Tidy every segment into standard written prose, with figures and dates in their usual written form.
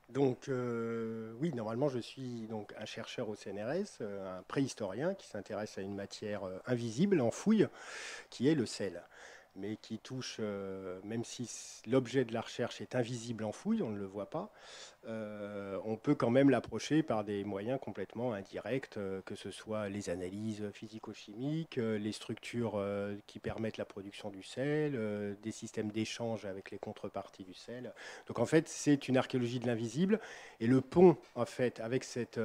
Donc, oui, normalement, je suis donc un chercheur au CNRS, un préhistorien qui s'intéresse à une matière invisible en fouille, qui est le sel, mais qui touche, même si l'objet de la recherche est invisible en fouille, on ne le voit pas, on peut quand même l'approcher par des moyens complètement indirects, que ce soit les analyses physico-chimiques, les structures qui permettent la production du sel, des systèmes d'échange avec les contreparties du sel. Donc en fait, c'est une archéologie de l'invisible, et le pont, en fait, avec cette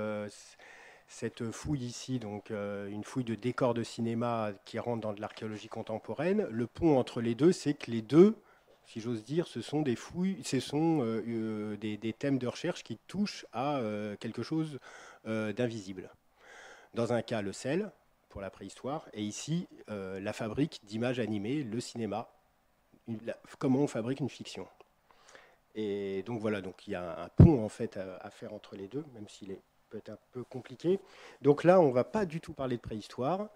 fouille ici, donc une fouille de décors de cinéma qui rentre dans de l'archéologie contemporaine, le pont entre les deux, c'est que les deux, si j'ose dire, ce sont des fouilles, ce sont des thèmes de recherche qui touchent à quelque chose d'invisible. Dans un cas, le sel, pour la préhistoire, et ici, la fabrique d'images animées, le cinéma, comment on fabrique une fiction. Et donc voilà, donc il y a un pont en fait à faire entre les deux, même s'il est peut-être un peu compliqué. Donc là, on ne va pas du tout parler de préhistoire,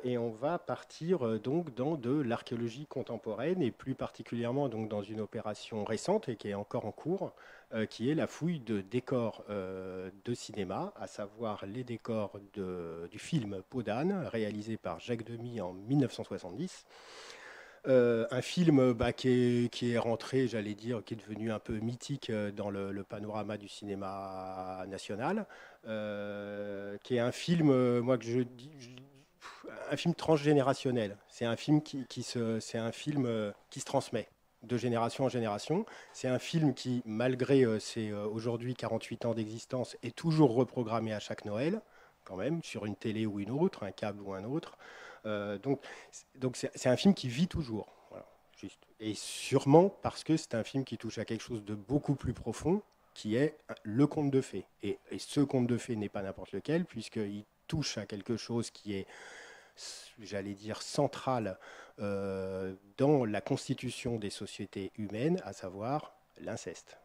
et on va partir donc dans de l'archéologie contemporaine, et plus particulièrement donc dans une opération récente et qui est encore en cours, qui est la fouille de décors de cinéma, à savoir les décors du film Peau d'âne, réalisé par Jacques Demy en 1970. Un film qui est rentré, j'allais dire, qui est devenu un peu mythique dans le panorama du cinéma national, qui est un film, moi que je dis, un film transgénérationnel. C'est un film c'est un film qui se transmet de génération en génération. C'est un film qui, malgré ses aujourd'hui 48 ans d'existence, est toujours reprogrammé à chaque Noël, quand même, sur une télé ou une autre, un câble ou un autre. Donc c'est un film qui vit toujours. Voilà, juste. Et sûrement parce que c'est un film qui touche à quelque chose de beaucoup plus profond, qui est le conte de fées. Et ce conte de fées n'est pas n'importe lequel, puisqu'il touche à quelque chose qui est, j'allais dire, central dans la constitution des sociétés humaines, à savoir l'inceste.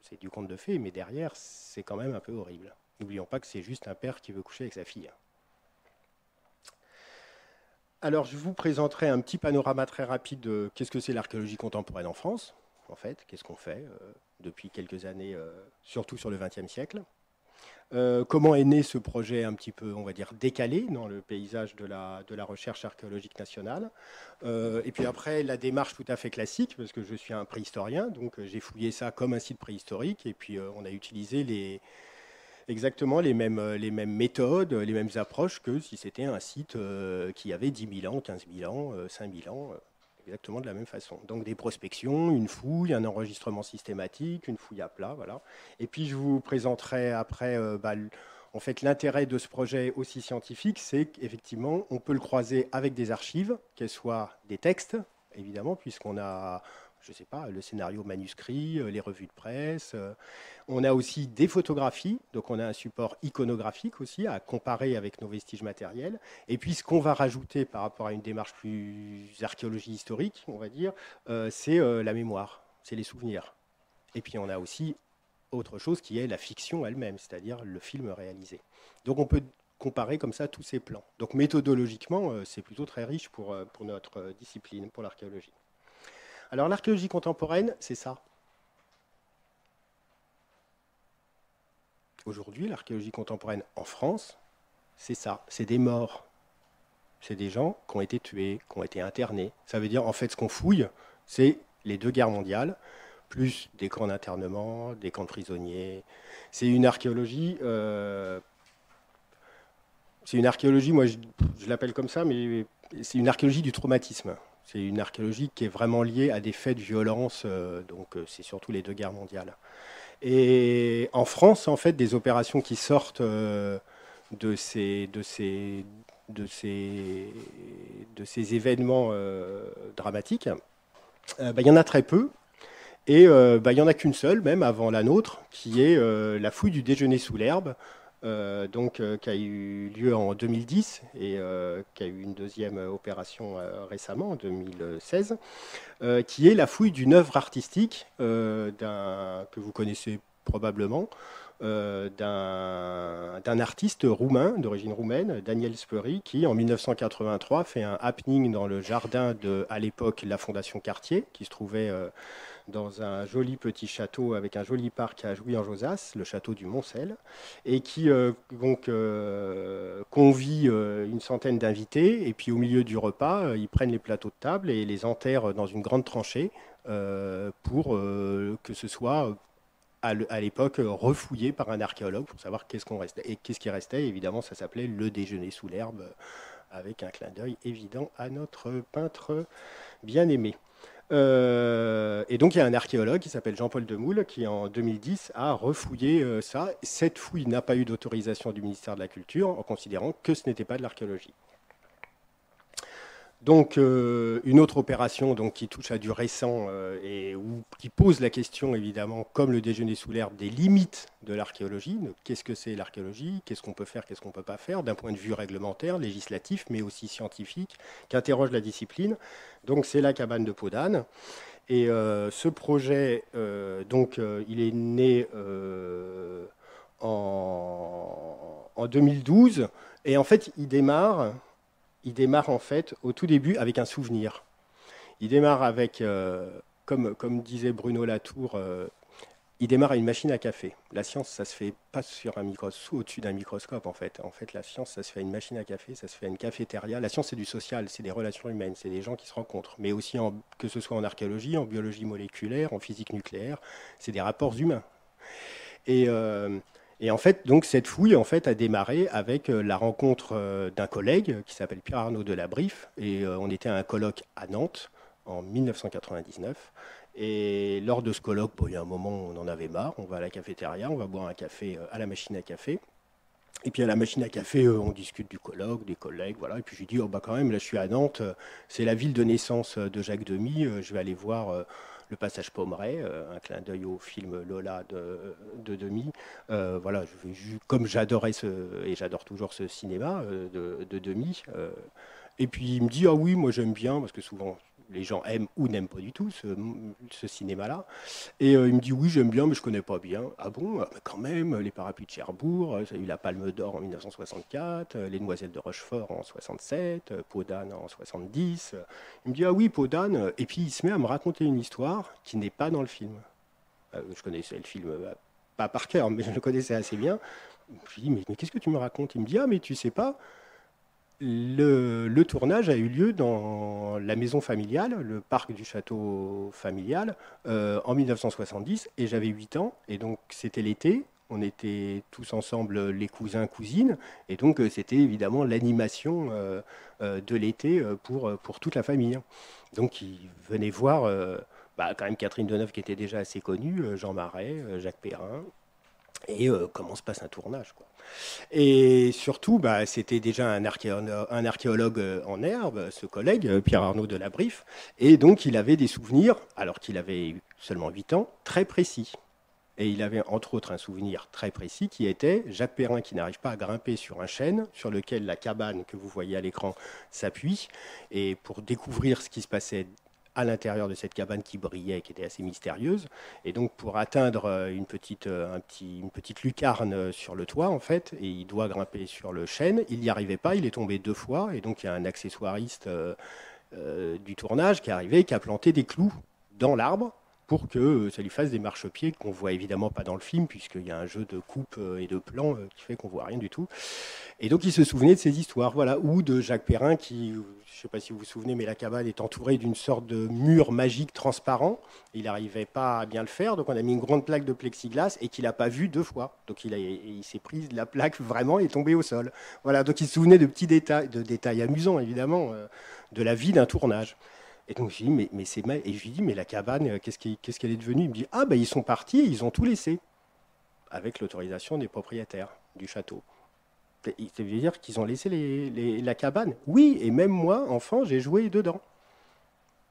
C'est du conte de fées, mais derrière, c'est quand même un peu horrible. N'oublions pas que c'est juste un père qui veut coucher avec sa fille. Alors, je vous présenterai un petit panorama très rapide de qu'est-ce que c'est l'archéologie contemporaine en France, en fait, qu'est-ce qu'on fait depuis quelques années, surtout sur le XXe siècle. Comment est né ce projet un petit peu, on va dire, décalé dans le paysage de la recherche archéologique nationale. Et puis après, la démarche tout à fait classique, parce que je suis un préhistorien, donc j'ai fouillé ça comme un site préhistorique, et puis on a utilisé exactement les mêmes méthodes, les mêmes approches que si c'était un site qui avait 10 000 ans, 15 000 ans, 5 000 ans, exactement de la même façon. Donc des prospections, une fouille, un enregistrement systématique, une fouille à plat, voilà. Et puis je vous présenterai après, en fait, l'intérêt de ce projet aussi scientifique, c'est qu'effectivement, on peut le croiser avec des archives, qu'elles soient des textes, évidemment, puisqu'on a, je ne sais pas, le scénario manuscrit, les revues de presse. On a aussi des photographies, donc on a un support iconographique aussi à comparer avec nos vestiges matériels. Et puis ce qu'on va rajouter par rapport à une démarche plus archéologie historique, on va dire, c'est la mémoire, c'est les souvenirs. Et puis on a aussi autre chose qui est la fiction elle-même, c'est-à-dire le film réalisé. Donc on peut comparer comme ça tous ces plans. Donc méthodologiquement, c'est plutôt très riche pour notre discipline, pour l'archéologie. Alors l'archéologie contemporaine, c'est ça. Aujourd'hui, l'archéologie contemporaine en France, c'est ça. C'est des morts. C'est des gens qui ont été tués, qui ont été internés. Ça veut dire, en fait, ce qu'on fouille, c'est les deux guerres mondiales, plus des camps d'internement, des camps de prisonniers. C'est une archéologie, moi je l'appelle comme ça, mais c'est une archéologie du traumatisme. C'est une archéologie qui est vraiment liée à des faits de violence, donc c'est surtout les deux guerres mondiales. Et en France, en fait, des opérations qui sortent de ces, de ces événements dramatiques, il y en a très peu. Et il n'y en a qu'une seule, même avant la nôtre, qui est la fouille du déjeuner sous l'herbe, qui a eu lieu en 2010 et qui a eu une deuxième opération récemment, en 2016, qui est la fouille d'une œuvre artistique que vous connaissez probablement, d'un artiste roumain, d'origine roumaine, Daniel Speri, qui en 1983 fait un happening dans le jardin de, à l'époque, la Fondation Cartier, qui se trouvait dans un joli petit château avec un joli parc à Jouy-en-Josas, le château du Moncel, et qui convie une centaine d'invités. Et puis au milieu du repas, ils prennent les plateaux de table et les enterrent dans une grande tranchée pour que ce soit à l'époque refouillé par un archéologue pour savoir qu'est-ce qu'on restait. Et qu'est-ce qui restait. Évidemment, ça s'appelait le déjeuner sous l'herbe, avec un clin d'œil évident à notre peintre bien-aimé. Et donc il y a un archéologue qui s'appelle Jean-Paul Demoule qui en 2010 a refouillé ça. Cette fouille n'a pas eu d'autorisation du ministère de la Culture en considérant que ce n'était pas de l'archéologie. Donc une autre opération donc, qui touche à du récent qui pose la question évidemment, comme le déjeuner sous l'herbe, des limites de l'archéologie. Qu'est-ce que c'est l'archéologie? Qu'est-ce qu'on peut faire? Qu'est-ce qu'on ne peut pas faire d'un point de vue réglementaire, législatif, mais aussi scientifique, qui interroge la discipline. Donc c'est la cabane de Peau d'Âne. Et ce projet, il est né en 2012. Et en fait, il démarre en fait au tout début avec un souvenir. Il démarre avec, comme disait Bruno Latour, il démarre à une machine à café. La science, ça se fait pas sur un microscope, au-dessus d'un microscope en fait. En fait, la science, ça se fait à une machine à café, ça se fait à une cafétéria. La science, c'est du social, c'est des relations humaines, c'est des gens qui se rencontrent. Mais aussi, que ce soit en archéologie, en biologie moléculaire, en physique nucléaire, c'est des rapports humains. Et, et en fait, donc, cette fouille en fait, a démarré avec la rencontre d'un collègue qui s'appelle Pierre-Arnaud Delabriffe. Et on était à un colloque à Nantes en 1999. Et lors de ce colloque, il y a un moment où on en avait marre, on va à la cafétéria, on va boire un café à la machine à café. Et puis à la machine à café, on discute du colloque, des collègues, voilà. Et puis j'ai dit, oh, bah quand même, là je suis à Nantes, c'est la ville de naissance de Jacques Demy, je vais aller voir le passage Pommeray, un clin d'œil au film Lola de Demy. Voilà, comme j'adorais et j'adore toujours ce cinéma de Demy. Et puis il me dit, ah oui, moi j'aime bien, parce que souvent les gens aiment ou n'aiment pas du tout ce cinéma-là. Et il me dit, oui, j'aime bien, mais je connais pas bien. Ah bon? Ah, mais quand même, les parapluies de Cherbourg, ça a eu la Palme d'Or en 1964, les Demoiselles de Rochefort en 67, Peau d'Âne en 70. Il me dit, ah oui, Peau d'Âne. Et puis il se met à me raconter une histoire qui n'est pas dans le film. Je connaissais le film, pas par cœur, mais je le connaissais assez bien. Je lui dis, mais qu'est-ce que tu me racontes? Il me dit, ah, mais tu sais pas, le tournage a eu lieu dans la maison familiale, le parc du château familial, en 1970, et j'avais 8 ans, et donc c'était l'été, on était tous ensemble, les cousins, cousines, et donc c'était évidemment l'animation de l'été pour toute la famille. Donc ils venaient voir quand même Catherine Deneuve qui était déjà assez connue, Jean Marais, Jacques Perrin, et comment se passe un tournage, quoi. Et surtout, c'était déjà un archéologue en herbe, ce collègue, Pierre-Arnaud Delabriffe, et donc il avait des souvenirs, alors qu'il avait seulement 8 ans, très précis. Et il avait entre autres un souvenir très précis qui était Jacques Perrin qui n'arrive pas à grimper sur un chêne sur lequel la cabane que vous voyez à l'écran s'appuie. Et pour découvrir ce qui se passait à l'intérieur de cette cabane qui brillait, qui était assez mystérieuse. Et donc, pour atteindre une petite lucarne sur le toit, en fait, et il doit grimper sur le chêne, il n'y arrivait pas, il est tombé 2 fois. Et donc, il y a un accessoiriste du tournage qui est arrivé, qui a planté des clous dans l'arbre pour que ça lui fasse des marchepieds qu'on voit évidemment pas dans le film, puisqu'il y a un jeu de coupe et de plan qui fait qu'on voit rien du tout. Et donc il se souvenait de ces histoires, voilà, ou de Jacques Perrin qui, je ne sais pas si vous vous souvenez, mais la cabane est entourée d'une sorte de mur magique transparent. Il n'arrivait pas à bien le faire, donc on a mis une grande plaque de plexiglas et qu'il n'a pas vu 2 fois. Donc il s'est pris la plaque vraiment et est tombé au sol. Voilà, donc il se souvenait de petits détails, de détails amusants évidemment, de la vie d'un tournage. Et donc je lui dis, mais c'est mal. Et je lui dis, mais la cabane, qu'est-ce qu'elle est devenue? Il me dit, ah ils sont partis, ils ont tout laissé, avec l'autorisation des propriétaires du château. Ça veut dire qu'ils ont laissé la cabane? Oui, et même moi, enfant, j'ai joué dedans.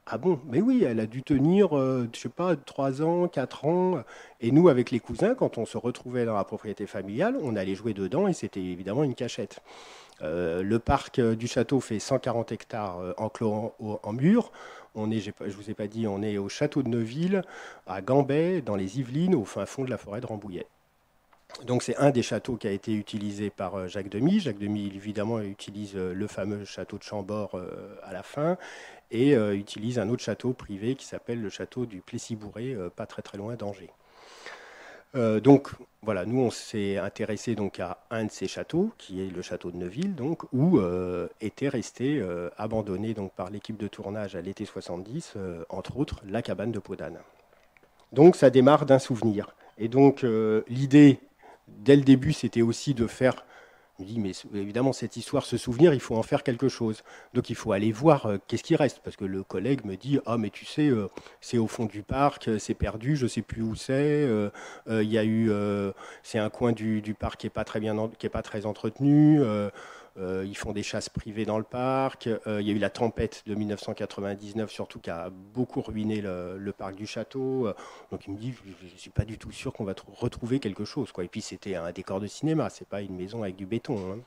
Ah bon? Mais oui, elle a dû tenir, je sais pas, 3 ans, 4 ans. Et nous, avec les cousins, quand on se retrouvait dans la propriété familiale, on allait jouer dedans et c'était évidemment une cachette. Le parc du château fait 140 hectares enclos en mur. Je ne vous ai pas dit, on est au château de Neuville, à Gambais, dans les Yvelines, au fin fond de la forêt de Rambouillet. Donc c'est un des châteaux qui a été utilisé par Jacques Demy. Jacques Demy, évidemment, utilise le fameux château de Chambord à la fin et utilise un autre château privé qui s'appelle le château du Plessis-Bourré, pas très très loin d'Angers. Donc voilà, nous on s'est intéressé donc à un de ces châteaux, qui est le château de Neuville, donc, où était resté abandonné donc, par l'équipe de tournage à l'été 70, entre autres la cabane de Podane. Donc ça démarre d'un souvenir. Et donc l'idée, dès le début, c'était aussi de faire. Je me dis, mais évidemment, cette histoire, ce souvenir, il faut en faire quelque chose. Donc il faut aller voir qu'est-ce qui reste. Parce que le collègue me dit, ah mais tu sais, c'est au fond du parc, c'est perdu, je ne sais plus où c'est. Il y a eu, c'est un coin du parc qui n'est pas très bien, qui est pas très entretenu. Ils font des chasses privées dans le parc. Il y a eu la tempête de 1999, surtout, qui a beaucoup ruiné le parc du château. Donc il me dit, je ne suis pas du tout sûr qu'on va retrouver quelque chose, quoi. Et puis c'était un décor de cinéma, c'est pas une maison avec du béton, hein.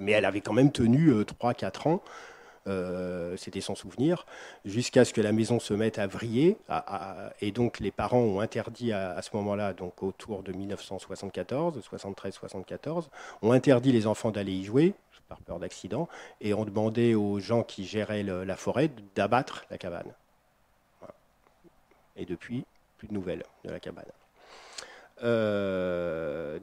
Mais elle avait quand même tenu 3-4 ans. C'était son souvenir, jusqu'à ce que la maison se mette à vriller. Et donc les parents ont interdit à ce moment-là, donc autour de 1974, 73-74, ont interdit les enfants d'aller y jouer, par peur d'accident, et ont demandé aux gens qui géraient la forêt d'abattre la cabane. Voilà. Et depuis, plus de nouvelles de la cabane.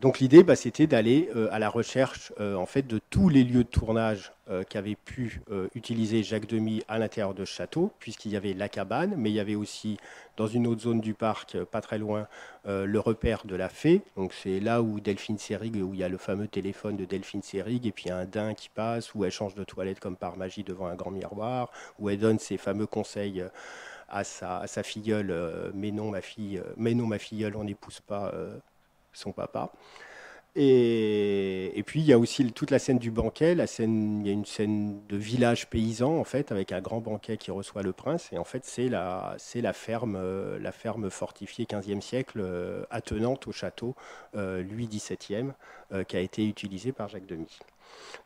Donc l'idée, c'était d'aller à la recherche en fait de tous les lieux de tournage qu'avait pu utiliser Jacques Demy à l'intérieur de ce château, puisqu'il y avait la cabane, mais il y avait aussi dans une autre zone du parc, pas très loin, le repère de la fée. Donc c'est là où Delphine Seyrig, où il y a le fameux téléphone de Delphine Seyrig, et puis il y a un daim qui passe, où elle change de toilette comme par magie devant un grand miroir, où elle donne ses fameux conseils à sa filleule, mais non ma fille, mais non ma filleule, on n'épouse pas son papa. Et puis il y a aussi toute la scène du banquet, il y a une scène de village paysan en fait, avec un grand banquet qui reçoit le prince. Et en fait c'est la ferme fortifiée 15e siècle, attenante au château Louis XVIIe, qui a été utilisée par Jacques Demy.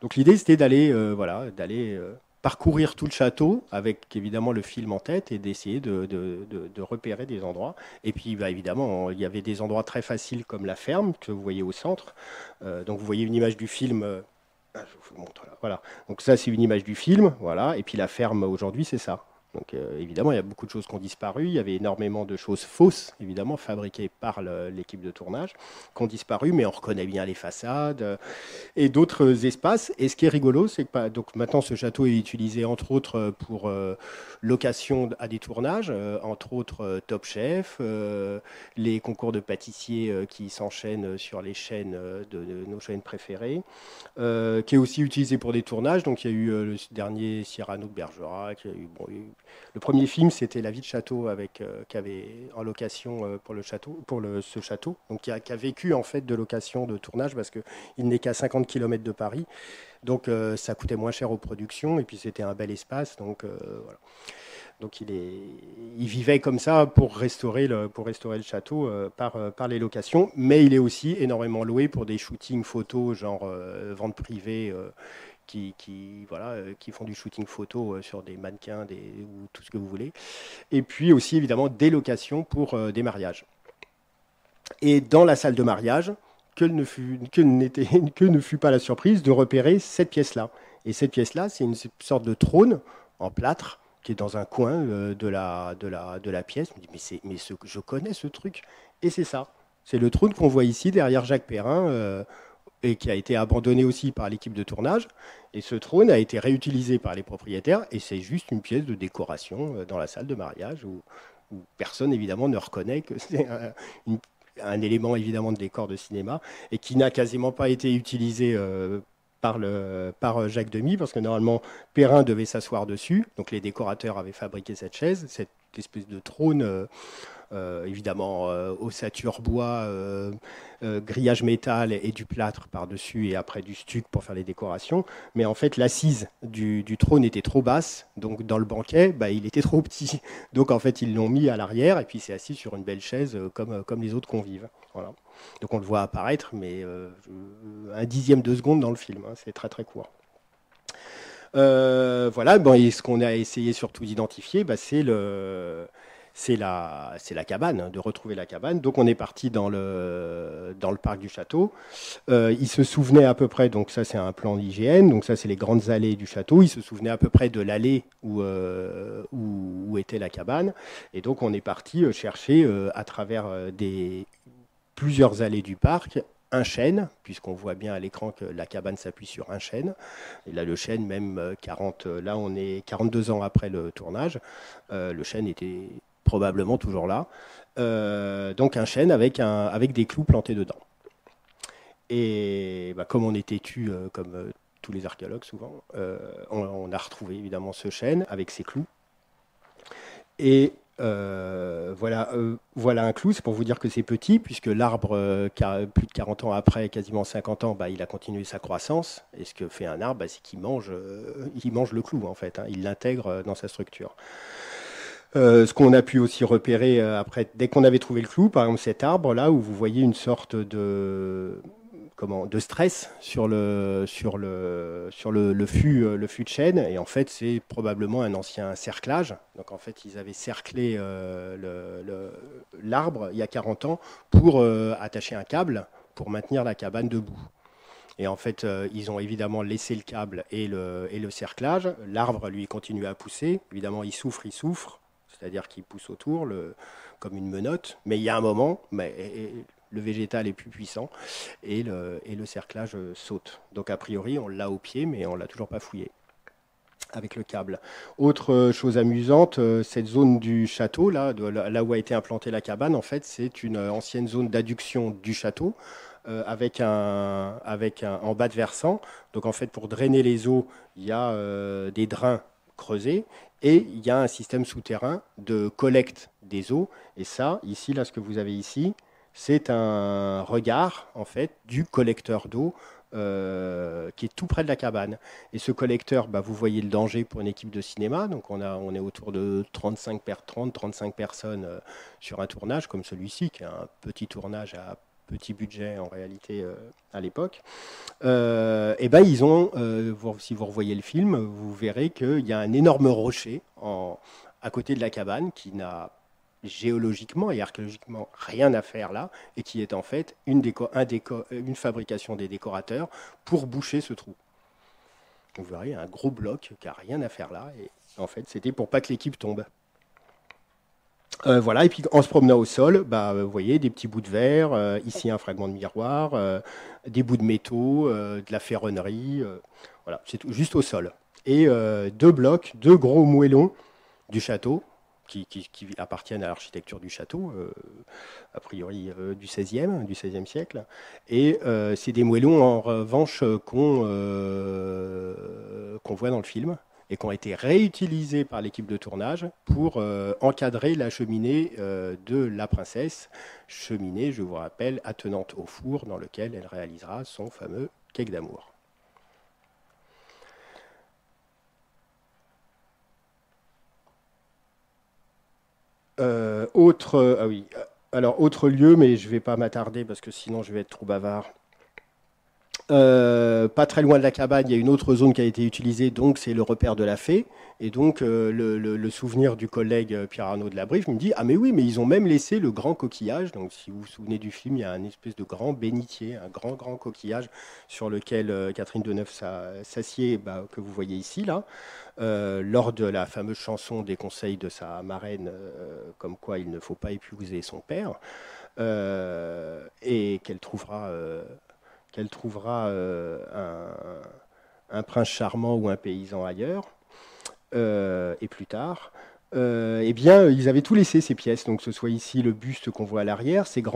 Donc l'idée c'était d'aller parcourir tout le château avec évidemment le film en tête et d'essayer de repérer des endroits. Et puis évidemment, il y avait des endroits très faciles comme la ferme que vous voyez au centre. Donc vous voyez une image du film. Je vous le montre là. Voilà. Donc ça c'est une image du film. Voilà. Et puis la ferme aujourd'hui c'est ça. Donc évidemment, il y a beaucoup de choses qui ont disparu. Il y avait énormément de choses fausses, évidemment, fabriquées par l'équipe de tournage, qui ont disparu, mais on reconnaît bien les façades et d'autres espaces. Et ce qui est rigolo, c'est que donc, maintenant, ce château est utilisé, entre autres, pour location à des tournages, entre autres Top Chef, les concours de pâtissiers qui s'enchaînent sur les chaînes de nos chaînes préférées, qui est aussi utilisé pour des tournages. Donc il y a eu le dernier Cyrano de Bergerac, le premier film, c'était La vie de château qui avait en location pour le château, ce château, donc qui a vécu en fait de location de tournage parce qu'il n'est qu'à 50 km de Paris, donc ça coûtait moins cher aux productions et puis c'était un bel espace, donc voilà. Donc il vivait comme ça pour restaurer le château par les locations, mais il est aussi énormément loué pour des shootings photos, genre vente privée, qui font du shooting photo sur des mannequins ou tout ce que vous voulez. Et puis aussi évidemment des locations pour des mariages. Et dans la salle de mariage, que ne fut pas la surprise de repérer cette pièce-là. Et cette pièce-là, c'est une sorte de trône en plâtre qui est dans un coin de la pièce. Je me dis, je connais ce truc. Et c'est ça. C'est le trône qu'on voit ici derrière Jacques Perrin, et qui a été abandonné aussi par l'équipe de tournage. Et ce trône a été réutilisé par les propriétaires. Et c'est juste une pièce de décoration dans la salle de mariage où personne, évidemment, ne reconnaît que c'est un élément, évidemment, de décor de cinéma et qui n'a quasiment pas été utilisé par Jacques Demy, parce que normalement, Perrin devait s'asseoir dessus. Donc les décorateurs avaient fabriqué cette chaise, cette espèce de trône, évidemment, ossature bois, grillage métal et du plâtre par-dessus, et après du stuc pour faire les décorations. Mais en fait, l'assise du trône était trop basse, donc dans le banquet, il était trop petit. Donc en fait, ils l'ont mis à l'arrière, et puis c'est assis sur une belle chaise comme les autres convives. Voilà. Donc on le voit apparaître, mais un dixième de seconde dans le film, hein, c'est très très court. Voilà, et ce qu'on a essayé surtout d'identifier, c'est c'est la cabane, hein, de retrouver la cabane. Donc on est parti dans le parc du château. Il se souvenait à peu près, donc ça c'est un plan d'IGN, donc ça c'est les grandes allées du château. Il se souvenait à peu près de l'allée où était la cabane. Et donc on est parti chercher à travers plusieurs allées du parc un chêne, puisqu'on voit bien à l'écran que la cabane s'appuie sur un chêne. Et là, le chêne, même 40, là on est 42 ans après le tournage, le chêne était probablement toujours là. Donc un chêne avec des clous plantés dedans. Et bah, comme on est têtu, comme tous les archéologues souvent, on a retrouvé évidemment ce chêne avec ses clous. Et voilà un clou, c'est pour vous dire que c'est petit, puisque l'arbre, plus de 40 ans après, quasiment 50 ans, bah, il a continué sa croissance. Et ce que fait un arbre, bah, c'est il mange le clou, en fait, hein, il l'intègre dans sa structure. Ce qu'on a pu aussi repérer après, dès qu'on avait trouvé le clou, par exemple cet arbre là où vous voyez une sorte de stress le fût de chêne, et en fait c'est probablement un ancien cerclage. Donc en fait ils avaient cerclé l'arbre il y a 40 ans pour attacher un câble pour maintenir la cabane debout. Et en fait, ils ont évidemment laissé le câble et le cerclage. L'arbre, lui, continue à pousser. Évidemment, il souffre, c'est-à-dire qu'il pousse autour comme une menotte. Mais il y a un moment, le végétal est plus puissant et le cerclage saute. Donc a priori, on l'a au pied, mais on ne l'a toujours pas fouillé avec le câble. Autre chose amusante, cette zone du château, là où a été implantée la cabane, en fait, c'est une ancienne zone d'adduction du château, avec en bas de versant. Donc en fait, pour drainer les eaux, il y a des drains creusés et il y a un système souterrain de collecte des eaux. Et ça, ici, là, ce que vous avez ici, c'est un regard en fait du collecteur d'eau qui est tout près de la cabane. Et ce collecteur, bah, vous voyez le danger pour une équipe de cinéma. Donc on est autour de 35 personnes sur un tournage comme celui-ci, qui est un petit tournage à petit budget en réalité à l'époque. Et ben ils ont, si vous revoyez le film, vous verrez qu'il y a un énorme rocher à côté de la cabane qui n'a géologiquement et archéologiquement rien à faire là, et qui est en fait une fabrication des décorateurs pour boucher ce trou. Vous verrez un gros bloc qui n'a rien à faire là, et en fait c'était pour pas que l'équipe tombe. Voilà, et puis en se promenant au sol, bah, vous voyez des petits bouts de verre, ici un fragment de miroir, des bouts de métaux, de la ferronnerie, voilà, c'est tout, juste au sol. Et deux gros moellons du château, qui appartiennent à l'architecture du château, a priori du XVIe siècle. Et c'est des moellons, en revanche, qu'on voit dans le film et qui ont été réutilisés par l'équipe de tournage pour encadrer la cheminée de la princesse. Cheminée, je vous rappelle, attenante au four dans lequel elle réalisera son fameux cake d'amour. Autre lieu, mais je ne vais pas m'attarder parce que sinon je vais être trop bavard. Pas très loin de la cabane, il y a une autre zone qui a été utilisée, donc c'est le repère de la fée. Et donc le souvenir du collègue Pierre-Arnaud de Labrive me dit: ah mais oui, mais ils ont même laissé le grand coquillage. Donc si vous vous souvenez du film, il y a un espèce de grand bénitier, un grand coquillage sur lequel Catherine Deneuve s'assied, bah, que vous voyez ici là, lors de la fameuse chanson des conseils de sa marraine, comme quoi il ne faut pas épouser son père, et qu'elle trouvera un prince charmant ou un paysan ailleurs, et plus tard. Eh bien, ils avaient tout laissé, ces pièces. Donc, que ce soit ici le buste qu'on voit à l'arrière, cet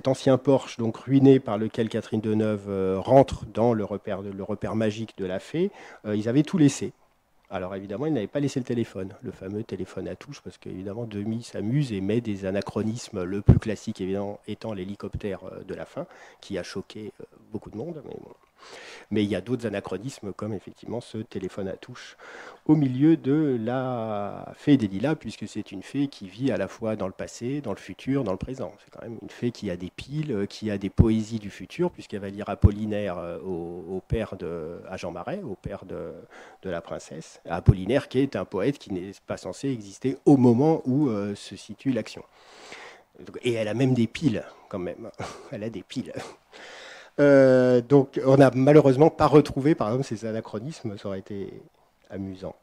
ancien porche donc ruiné par lequel Catherine Deneuve rentre dans le repère magique de la fée, ils avaient tout laissé. Alors évidemment, ils n'avaient pas laissé le téléphone, le fameux téléphone à touche, parce qu'évidemment, Demy s'amuse et met des anachronismes, le plus classique évidemment étant l'hélicoptère de la fin, qui a choqué beaucoup de monde. Mais bon. Mais il y a d'autres anachronismes, comme effectivement ce téléphone à touche au milieu de la fée des lilas, puisque c'est une fée qui vit à la fois dans le passé, dans le futur, dans le présent. C'est quand même une fée qui a des piles, qui a des poésies du futur, puisqu'elle va lire Apollinaire au père à Jean Marais, au père de la princesse. Apollinaire qui est un poète qui n'est pas censé exister au moment où se situe l'action. Et elle a même des piles, quand même. Elle a des piles. Donc, on n'a malheureusement pas retrouvé, par exemple, ces anachronismes. Ça aurait été amusant.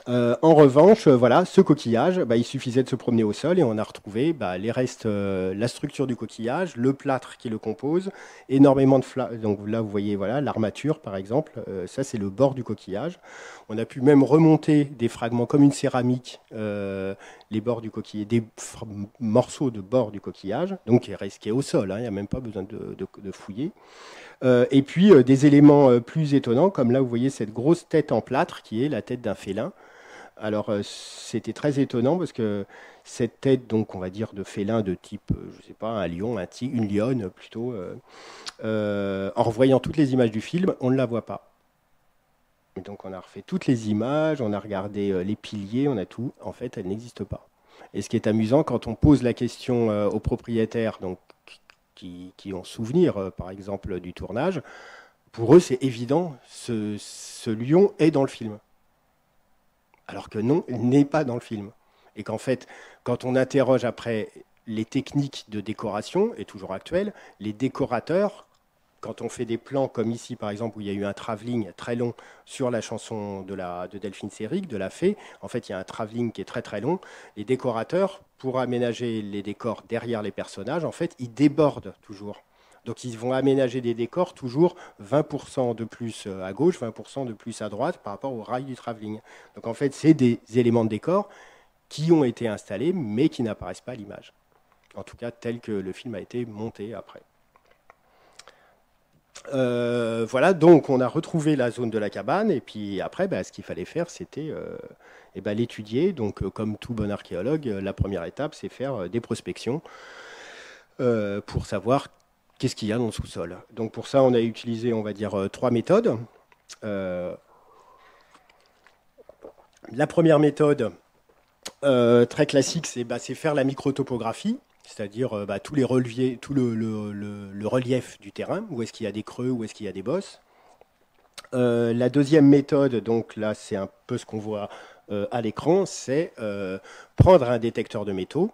En revanche, voilà, ce coquillage, il suffisait de se promener au sol et on a retrouvé les restes, la structure du coquillage, le plâtre qui le compose, énormément de donc là, vous voyez, voilà, l'armature, par exemple. Ça, c'est le bord du coquillage. On a pu même remonter des fragments comme une céramique, les bords du coquillage, des morceaux de bord du coquillage, donc qui est au sol. Il n'y a même pas besoin de fouiller. Et puis des éléments plus étonnants, comme là vous voyez cette grosse tête en plâtre qui est la tête d'un félin. Alors c'était très étonnant parce que cette tête, donc on va dire de félin de type, je sais pas, un lion, un tigre, une lionne plutôt, en revoyant toutes les images du film, on ne la voit pas. Et donc on a refait toutes les images, on a regardé les piliers, on a tout. En fait, elle n'existe pas. Et ce qui est amusant, quand on pose la question aux propriétaires, donc qui ont souvenir, par exemple, du tournage, pour eux, c'est évident, ce lion est dans le film. Alors que non, il n'est pas dans le film. Et qu'en fait, quand on interroge après les techniques de décoration, et toujours actuelles, les décorateurs, quand on fait des plans comme ici, par exemple, où il y a eu un travelling très long sur la chanson de Delphine Seyrig, de La Fée, en fait, il y a un travelling qui est très très long. Les décorateurs, pour aménager les décors derrière les personnages, en fait, ils débordent toujours. Donc, ils vont aménager des décors toujours 20% de plus à gauche, 20% de plus à droite par rapport au rail du travelling. Donc, en fait, c'est des éléments de décor qui ont été installés, mais qui n'apparaissent pas à l'image. En tout cas, tel que le film a été monté après. Voilà, donc on a retrouvé la zone de la cabane, et puis après, ce qu'il fallait faire, c'était l'étudier. Donc, comme tout bon archéologue, la première étape, c'est faire des prospections pour savoir qu'est-ce qu'il y a dans le sous-sol. Donc, pour ça, on a utilisé, on va dire, 3 méthodes. La première méthode, très classique, c'est faire la microtopographie. C'est-à-dire tous les releviers, tout le relief du terrain, où est-ce qu'il y a des creux, où est-ce qu'il y a des bosses. La deuxième méthode, donc là c'est un peu ce qu'on voit à l'écran, c'est prendre un détecteur de métaux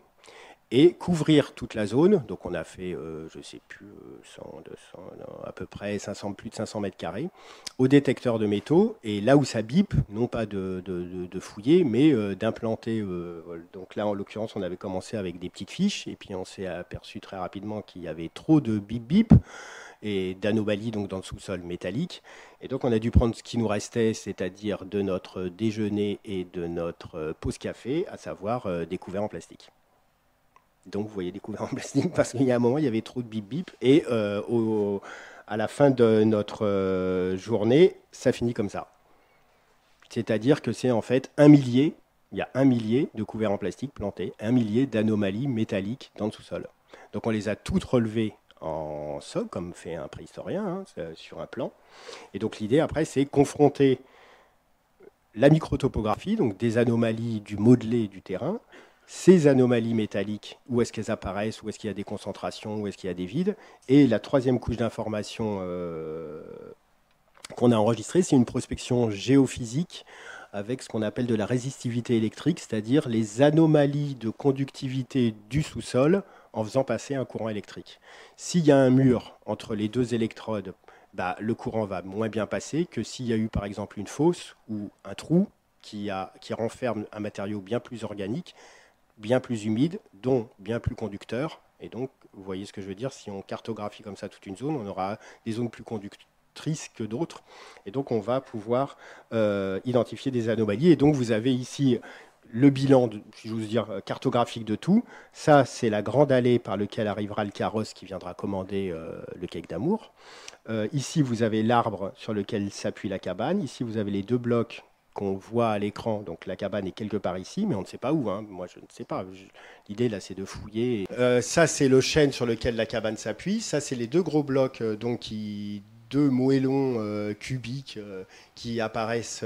et couvrir toute la zone. Donc on a fait, je ne sais plus, 100, 200, non, à peu près 500, plus de 500 mètres carrés, au détecteur de métaux. Et là où ça bip, non pas de fouiller, mais d'implanter. Donc là, en l'occurrence, on avait commencé avec des petites fiches, et puis on s'est aperçu très rapidement qu'il y avait trop de bip-bip et d'anomalies donc dans le sous-sol métallique. Et donc on a dû prendre ce qui nous restait, c'est-à-dire de notre déjeuner et de notre pause café, à savoir des couverts en plastique. Donc vous voyez des couverts en plastique parce qu'il y a un moment, il y avait trop de bip-bip. Et à la fin de notre journée, ça finit comme ça. C'est-à-dire que c'est en fait il y a 1 millier de couverts en plastique plantés, 1 millier d'anomalies métalliques dans le sous-sol. Donc on les a toutes relevées en sol, comme fait un préhistorien, sur un plan. Et donc l'idée après, c'est confronter la microtopographie, donc des anomalies du modelé du terrain, ces anomalies métalliques, où est-ce qu'elles apparaissent, où est-ce qu'il y a des concentrations, où est-ce qu'il y a des vides. Et la troisième couche d'information qu'on a enregistrée, c'est une prospection géophysique avec ce qu'on appelle de la résistivité électrique, c'est-à-dire les anomalies de conductivité du sous-sol en faisant passer un courant électrique. S'il y a un mur entre les deux électrodes, le courant va moins bien passer que s'il y a eu par exemple une fosse ou un trou qui renferme un matériau bien plus organique, bien plus humide, donc bien plus conducteur. Et donc, vous voyez ce que je veux dire, si on cartographie comme ça toute une zone, on aura des zones plus conductrices que d'autres. Et donc, on va pouvoir identifier des anomalies. Et donc, vous avez ici le bilan, si j'ose dire, cartographique de tout. Ça, c'est la grande allée par laquelle arrivera le carrosse qui viendra commander le cake d'amour. Ici, vous avez l'arbre sur lequel s'appuie la cabane. Ici, vous avez les 2 blocs qu'on voit à l'écran. Donc la cabane est quelque part ici, mais on ne sait pas où. Moi, je ne sais pas. L'idée, là, c'est de fouiller. Ça, c'est le chêne sur lequel la cabane s'appuie. Ça, c'est les 2 gros blocs donc, qui deux moellons cubiques qui apparaissent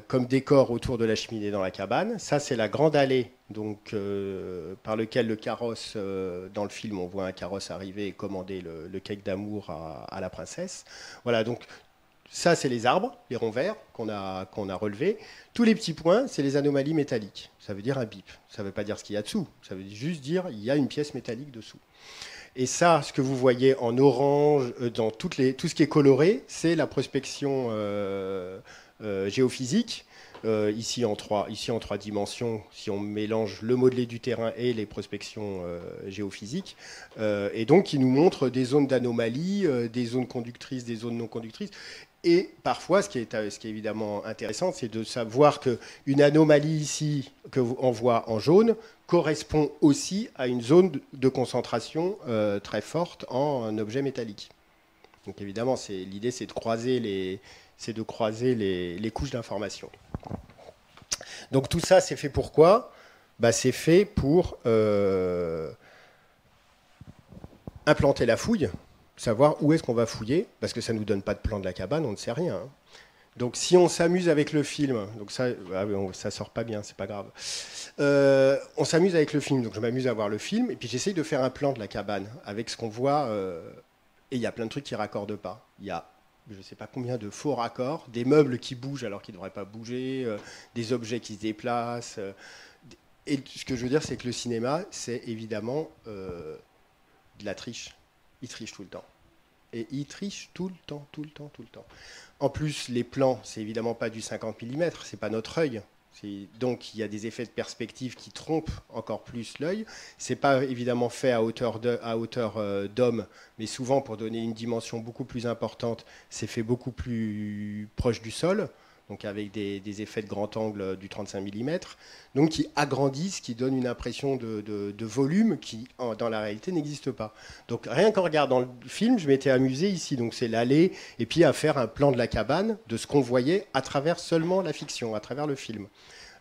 comme décor autour de la cheminée dans la cabane. Ça, c'est la grande allée donc, par lequel le carrosse, dans le film, on voit un carrosse arriver et commander le cake d'amour à la princesse. Voilà, donc ça, c'est les arbres, les ronds verts qu'on a relevés. Tous les petits points, c'est les anomalies métalliques. Ça veut dire un bip. Ça ne veut pas dire ce qu'il y a dessous. Ça veut juste dire qu'il y a une pièce métallique dessous. Et ça, ce que vous voyez en orange, dans tout ce qui est coloré, c'est la prospection géophysique. Ici en trois dimensions, si on mélange le modelé du terrain et les prospections géophysiques. Et donc, qui nous montre des zones d'anomalie, des zones conductrices, des zones non conductrices. Et parfois, ce qui est évidemment intéressant, c'est de savoir qu'une anomalie ici, qu'on voit en jaune, correspond aussi à une zone de concentration très forte en un objet métallique. Donc évidemment, l'idée, c'est de croiser les couches d'information. Donc tout ça, c'est fait pour quoi ? C'est fait pour implanter la fouille, savoir où est-ce qu'on va fouiller, parce que ça ne nous donne pas de plan de la cabane, on ne sait rien. Hein. Donc si on s'amuse avec le film, donc ça sort pas bien, c'est pas grave. On s'amuse avec le film, donc je m'amuse à voir le film, et puis j'essaye de faire un plan de la cabane avec ce qu'on voit, et il y a plein de trucs qui raccordent pas. Il y a je ne sais pas combien de faux raccords, des meubles qui bougent alors qu'ils ne devraient pas bouger, des objets qui se déplacent. Et ce que je veux dire, c'est que le cinéma, c'est évidemment de la triche. Il triche tout le temps. Et il triche tout le temps, tout le temps, tout le temps. En plus, les plans, c'est évidemment pas du 50 mm, c'est pas notre œil. Donc il y a des effets de perspective qui trompent encore plus l'œil. C'est pas évidemment fait à hauteur d'homme, mais souvent pour donner une dimension beaucoup plus importante, c'est fait beaucoup plus proche du sol, donc avec des effets de grand angle du 35 mm, donc qui agrandissent, qui donnent une impression de volume qui, dans la réalité, n'existe pas. Donc rien qu'en regardant le film, je m'étais amusé ici, donc c'est l'allée, et puis à faire un plan de la cabane, de ce qu'on voyait à travers seulement la fiction, à travers le film.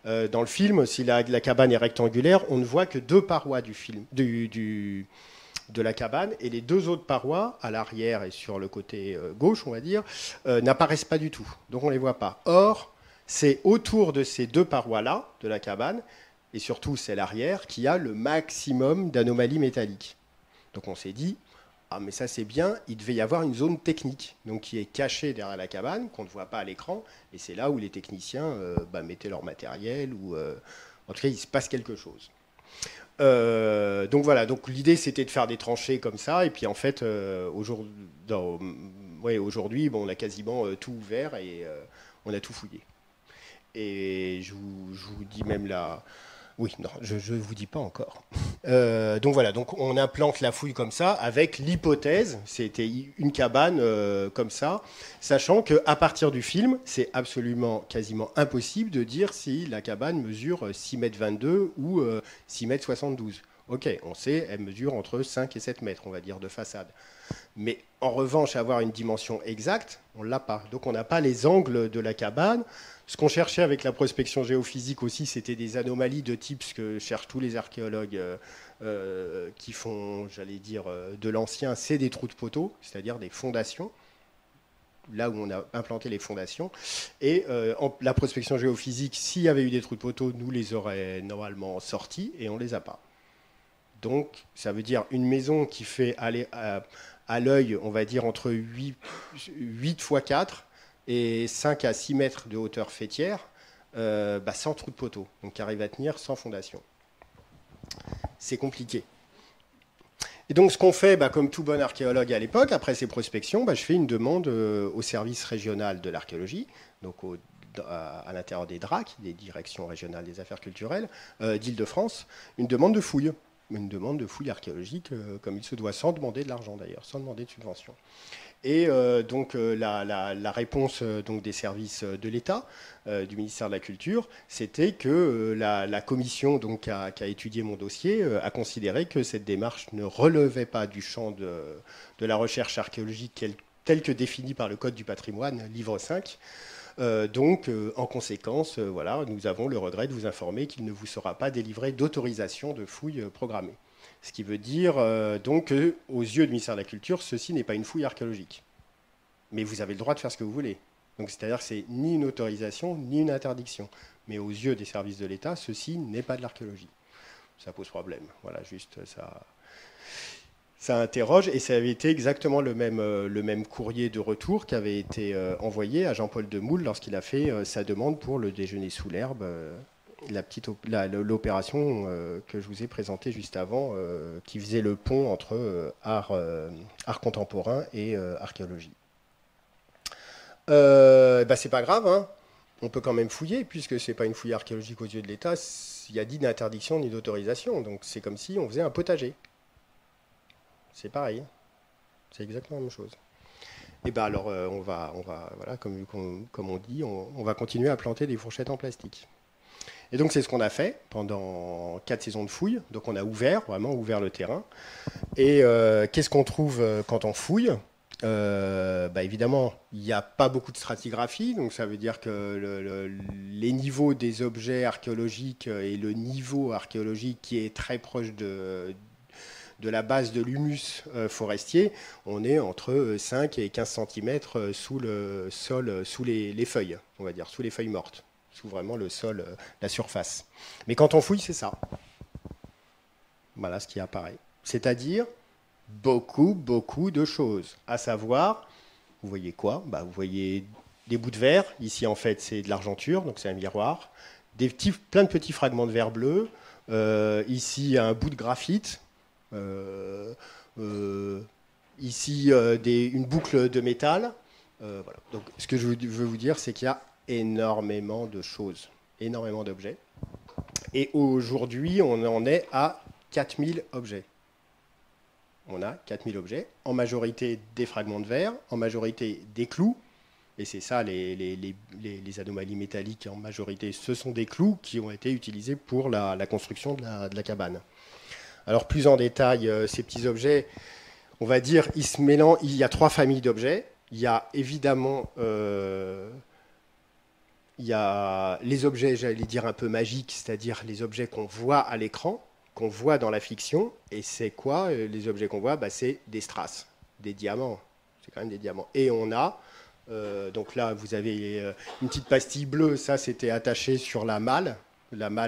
Dans le film, si la cabane est rectangulaire, on ne voit que deux parois du film, de la cabane, et les deux autres parois, à l'arrière et sur le côté gauche, on va dire, n'apparaissent pas du tout. Donc on ne les voit pas. Or, c'est autour de ces deux parois-là, de la cabane, et surtout c'est l'arrière, qui a le maximum d'anomalies métalliques. Donc on s'est dit, ah mais ça c'est bien, il devait y avoir une zone technique, donc qui est cachée derrière la cabane, qu'on ne voit pas à l'écran, et c'est là où les techniciens mettaient leur matériel, ou en tout cas il se passe quelque chose. Donc voilà, donc l'idée c'était de faire des tranchées comme ça, et puis en fait aujourd'hui on a quasiment tout ouvert et on a tout fouillé. Et je vous dis même là, oui, non, je ne vous dis pas encore. Donc voilà, donc on implante la fouille comme ça, avec l'hypothèse, c'était une cabane comme ça, sachant qu'à partir du film, c'est absolument quasiment impossible de dire si la cabane mesure 6,22 m ou 6,72 m. Ok, on sait, elle mesure entre 5 et 7 mètres, on va dire, de façade. Mais en revanche, avoir une dimension exacte, on ne l'a pas. Donc on n'a pas les angles de la cabane. Ce qu'on cherchait avec la prospection géophysique aussi, c'était des anomalies de type, ce que cherchent tous les archéologues qui font, j'allais dire, de l'ancien, c'est des trous de poteaux, c'est-à-dire des fondations, là où on a implanté les fondations. Et la prospection géophysique, s'il y avait eu des trous de poteaux, nous les aurait normalement sortis, et on ne les a pas. Donc ça veut dire une maison qui fait aller à l'œil, on va dire, entre 8 x 4 et 5 à 6 mètres de hauteur faîtière, sans trou de poteau, donc qui arrive à tenir sans fondation. C'est compliqué. Et donc ce qu'on fait, comme tout bon archéologue à l'époque, après ces prospections, je fais une demande au service régional de l'archéologie, donc à l'intérieur des DRAC, des directions régionales des affaires culturelles d'Île-de-France, une demande de fouille. Une demande de fouille archéologique, comme il se doit, sans demander de l'argent d'ailleurs, sans demander de subvention. Et donc la réponse donc, des services de l'État, du ministère de la Culture, c'était que la commission donc, qui a étudié mon dossier a considéré que cette démarche ne relevait pas du champ de la recherche archéologique telle que définie par le Code du patrimoine, livre 5. Donc, en conséquence, voilà, nous avons le regret de vous informer qu'il ne vous sera pas délivré d'autorisation de fouille programmée. Ce qui veut dire donc qu'aux yeux du ministère de la Culture, ceci n'est pas une fouille archéologique. Mais vous avez le droit de faire ce que vous voulez. Donc c'est-à-dire que c'est ni une autorisation, ni une interdiction. Mais aux yeux des services de l'État, ceci n'est pas de l'archéologie. Ça pose problème. Voilà, juste ça interroge. Et ça avait été exactement le même courrier de retour qui avait été envoyé à Jean-Paul Demoule lorsqu'il a fait sa demande pour le déjeuner sous l'herbe. L'opération que je vous ai présentée juste avant, qui faisait le pont entre art contemporain et archéologie. C'est pas grave, hein. On peut quand même fouiller, puisque c'est pas une fouille archéologique aux yeux de l'État, il n'y a ni d'interdiction ni d'autorisation, donc c'est comme si on faisait un potager. C'est pareil, c'est exactement la même chose. Et ben alors on va voilà, comme on dit, on va continuer à planter des fourchettes en plastique. Et donc c'est ce qu'on a fait pendant 4 saisons de fouilles. Donc on a vraiment ouvert le terrain. Et qu'est-ce qu'on trouve quand on fouille? Évidemment, il n'y a pas beaucoup de stratigraphie, donc ça veut dire que les niveaux des objets archéologiques et le niveau archéologique qui est très proche de la base de l'humus forestier, on est entre 5 et 15 cm sous le sol, sous les feuilles, on va dire, sous les feuilles mortes, sous vraiment le sol, la surface. Mais quand on fouille, c'est ça. Voilà ce qui apparaît. C'est-à-dire beaucoup de choses. À savoir, vous voyez quoi? Vous voyez des bouts de verre. Ici, en fait, c'est de l'argenture, donc c'est un miroir. Plein de petits fragments de verre bleu. Ici, un bout de graphite. Ici, une boucle de métal. Voilà. Donc, ce que je veux vous dire, c'est qu'il y a énormément de choses, énormément d'objets. Et aujourd'hui, on en est à 4000 objets. On a 4000 objets, en majorité des fragments de verre, en majorité des clous. Et c'est ça, les anomalies métalliques, en majorité, ce sont des clous qui ont été utilisés pour la construction de la cabane. Alors plus en détail, ces petits objets, on va dire, ils se mélangent. Il y a 3 familles d'objets. Il y a évidemment il y a les objets, j'allais dire, un peu magiques, c'est-à-dire les objets qu'on voit à l'écran, qu'on voit dans la fiction. Et c'est quoi les objets qu'on voit? C'est des strass, des diamants. C'est quand même des diamants. Et on a, donc là, vous avez une petite pastille bleue. Ça, c'était attaché sur la malle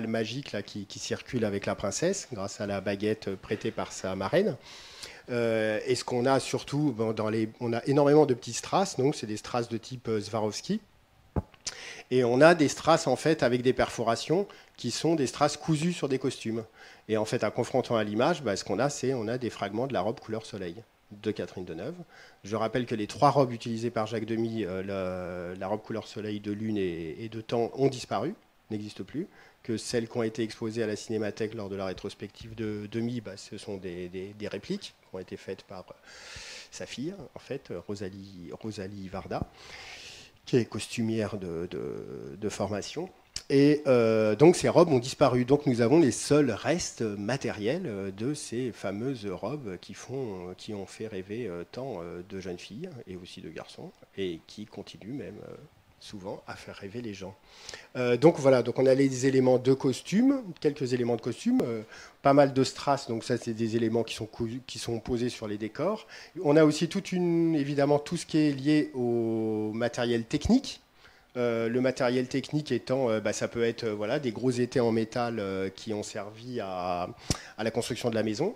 magique là, qui circule avec la princesse, grâce à la baguette prêtée par sa marraine. Et ce qu'on a surtout, on a énormément de petits strass. Donc, c'est des strass de type Swarovski. Et on a des strass en fait avec des perforations qui sont des strass cousus sur des costumes. Et en fait, en confrontant à l'image, ce qu'on a, on a des fragments de la robe couleur soleil de Catherine Deneuve. Je rappelle que les 3 robes utilisées par Jacques Demy, la robe couleur soleil de Lune et de Temps, ont disparu, n'existent plus. Que celles qui ont été exposées à la Cinémathèque lors de la rétrospective de Demy, ce sont des répliques qui ont été faites par sa fille, en fait, Rosalie Varda, qui est costumière de formation. Et donc ces robes ont disparu. Donc nous avons les seuls restes matériels de ces fameuses robes qui ont fait rêver tant de jeunes filles et aussi de garçons, et qui continuent même souvent à faire rêver les gens. Donc voilà, donc on a les éléments de costume, quelques éléments de costume, pas mal de strass, donc ça c'est des éléments qui sont posés sur les décors. On a aussi évidemment tout ce qui est lié au matériel technique. Le matériel technique étant, ça peut être des gros étais en métal qui ont servi à la construction de la maison.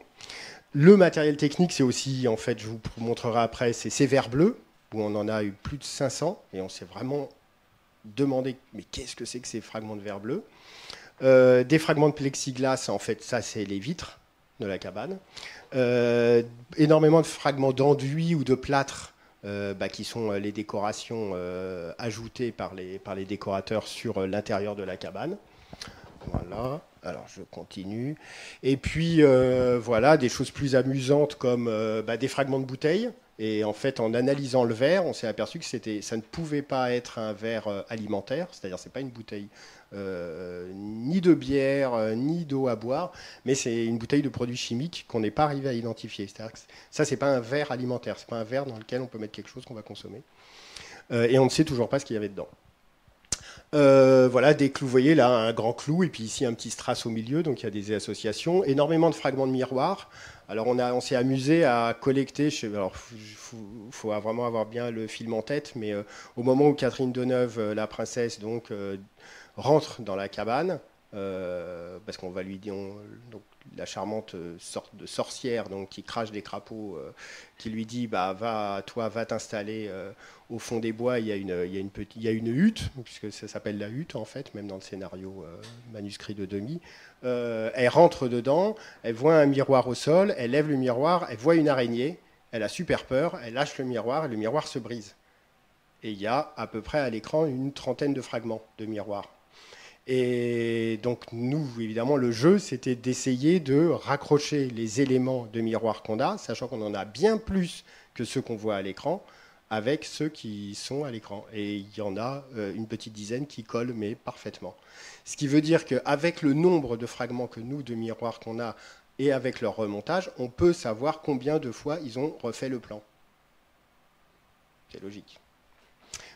Le matériel technique, c'est aussi, en fait, je vous montrerai après, c'est ces verres bleus, où on en a eu plus de 500, et on s'est vraiment demandé, mais qu'est-ce que c'est que ces fragments de verre bleu? Des fragments de plexiglas, en fait, ça, c'est les vitres de la cabane. Énormément de fragments d'enduit ou de plâtre, qui sont les décorations ajoutées par les décorateurs sur l'intérieur de la cabane. Voilà, alors je continue. Et puis, voilà, des choses plus amusantes comme des fragments de bouteilles. Et en fait, en analysant le verre, on s'est aperçu que ça ne pouvait pas être un verre alimentaire, c'est-à-dire c'est pas une bouteille ni de bière, ni d'eau à boire, mais c'est une bouteille de produits chimiques qu'on n'est pas arrivé à identifier. C'est-à-dire que ça, c'est pas un verre alimentaire, c'est pas un verre dans lequel on peut mettre quelque chose qu'on va consommer. Et on ne sait toujours pas ce qu'il y avait dedans. Voilà, des clous, vous voyez là, un grand clou, et puis ici un petit strass au milieu, donc il y a des associations, énormément de fragments de miroirs. Alors on s'est amusé à collecter, alors faut vraiment avoir bien le film en tête, mais au moment où Catherine Deneuve, la princesse, donc rentre dans la cabane, parce qu'on va lui dire, donc, la charmante sorte de sorcière donc, qui crache des crapauds, qui lui dit bah, va t'installer au fond des bois, il y a une hutte, puisque ça s'appelle la hutte en fait, même dans le scénario manuscrit de Demy. Elle rentre dedans, elle voit un miroir au sol, elle lève le miroir, elle voit une araignée, elle a super peur, elle lâche le miroir et le miroir se brise. Et il y a à peu près à l'écran une trentaine de fragments de miroirs. Et donc nous, évidemment, le jeu, c'était d'essayer de raccrocher les éléments de miroir qu'on a, sachant qu'on en a bien plus que ceux qu'on voit à l'écran, avec ceux qui sont à l'écran. Et il y en a une petite dizaine qui collent, mais parfaitement. Ce qui veut dire qu'avec le nombre de fragments que nous, de miroirs qu'on a, et avec leur remontage, on peut savoir combien de fois ils ont refait le plan. C'est logique.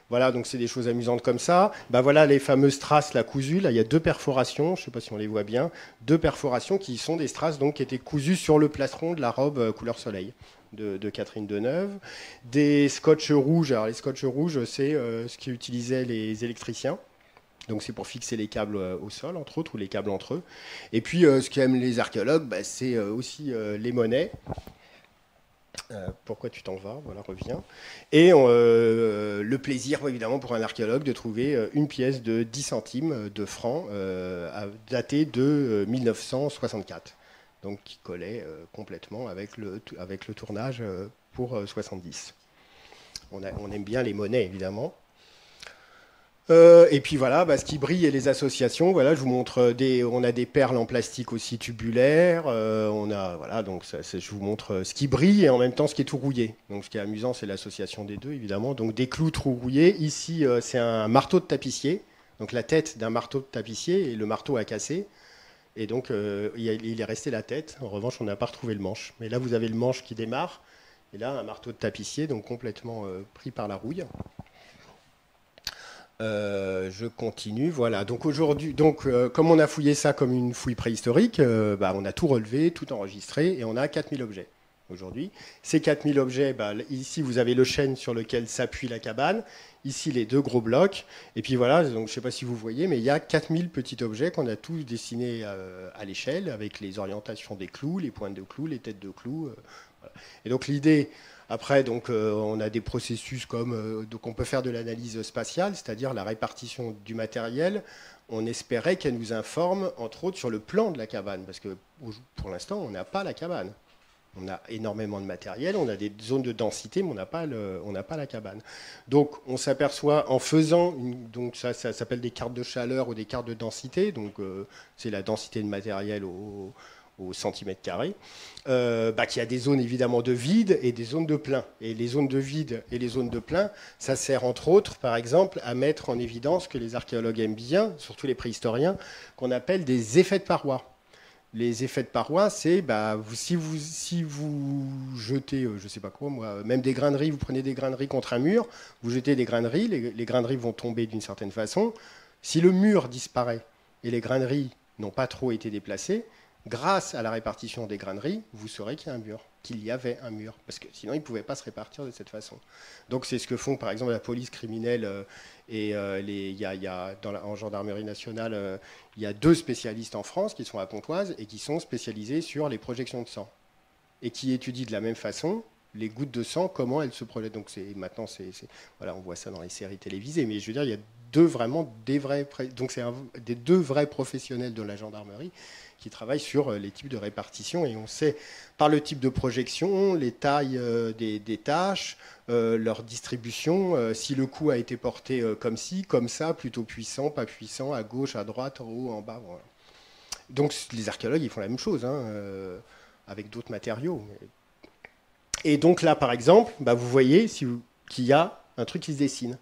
Voilà, donc c'est des choses amusantes comme ça. Ben voilà les fameuses strass, la cousue. Là, il y a deux perforations, je ne sais pas si on les voit bien, deux perforations qui sont des strass donc, qui étaient cousues sur le plastron de la robe couleur soleil de Catherine Deneuve. Des scotch rouges. Alors les scotch rouges, c'est ce qu'utilisaient les électriciens. Donc c'est pour fixer les câbles au sol, entre autres, ou les câbles entre eux. Et puis ce qu'aiment les archéologues, ben, c'est aussi les monnaies. Pourquoi tu t'en vas? Voilà, reviens. Et le plaisir, évidemment, pour un archéologue de trouver une pièce de 10 centimes de francs datée de 1964. Donc qui collait complètement avec le tournage pour 70. On aime bien les monnaies, évidemment. Et puis voilà, ce qui brille et les associations. Voilà, je vous montre on a des perles en plastique aussi tubulaires. Voilà, donc je vous montre ce qui brille et en même temps ce qui est tout rouillé. Donc ce qui est amusant, c'est l'association des deux, évidemment. Donc des clous tout rouillés. Ici, c'est un marteau de tapissier. Donc la tête d'un marteau de tapissier et le marteau a cassé. Et donc il est resté la tête. En revanche, on n'a pas retrouvé le manche. Mais là, vous avez le manche qui démarre. Et là, un marteau de tapissier, donc complètement pris par la rouille. Je continue, voilà. Donc aujourd'hui, comme on a fouillé ça comme une fouille préhistorique, on a tout relevé, tout enregistré, et on a 4000 objets aujourd'hui. Ces 4000 objets, ici vous avez le chêne sur lequel s'appuie la cabane, ici les deux gros blocs, et puis voilà, donc je ne sais pas si vous voyez, mais il y a 4000 petits objets qu'on a tous dessinés à l'échelle, avec les orientations des clous, les pointes de clous, les têtes de clous. Voilà. Et donc l'idée... Après, on a des processus comme donc on peut faire de l'analyse spatiale, c'est-à-dire la répartition du matériel. On espérait qu'elle nous informe, entre autres, sur le plan de la cabane, parce que pour l'instant, on n'a pas la cabane. On a énormément de matériel, on a des zones de densité, mais on n'a pas la cabane. Donc, on s'aperçoit en faisant, donc ça s'appelle des cartes de chaleur ou des cartes de densité. Donc, c'est la densité de matériel au centimètre carré, qu'il y a des zones évidemment de vide et des zones de plein. Et les zones de vide et les zones de plein, ça sert entre autres, par exemple, à mettre en évidence que les archéologues aiment bien, surtout les préhistoriens, qu'on appelle des effets de paroi. Les effets de paroi, c'est si vous jetez, je ne sais pas quoi, moi, même des grains de riz, vous prenez des grains de riz contre un mur, vous jetez des grains de riz, les grains de riz vont tomber d'une certaine façon. Si le mur disparaît et les grains de riz n'ont pas trop été déplacés, grâce à la répartition des grains de riz, vous saurez qu'il y avait un mur, parce que sinon ils ne pouvaient pas se répartir de cette façon. Donc c'est ce que font par exemple la police criminelle et en gendarmerie nationale, il y a 2 spécialistes en France qui sont à Pontoise et qui sont spécialisés sur les projections de sang et qui étudient de la même façon les gouttes de sang, comment elles se projettent. Donc voilà, on voit ça dans les séries télévisées, mais je veux dire, il y a des deux vrais professionnels de la gendarmerie qui travaillent sur les types de répartition, et on sait par le type de projection, les tailles des tâches, leur distribution, si le coup a été porté comme ci, comme ça, plutôt puissant, pas puissant, à gauche, à droite, en haut, en bas. Voilà. Donc les archéologues, ils font la même chose, avec d'autres matériaux. Et donc là, par exemple, vous voyez qu'il y a un truc qui se dessine.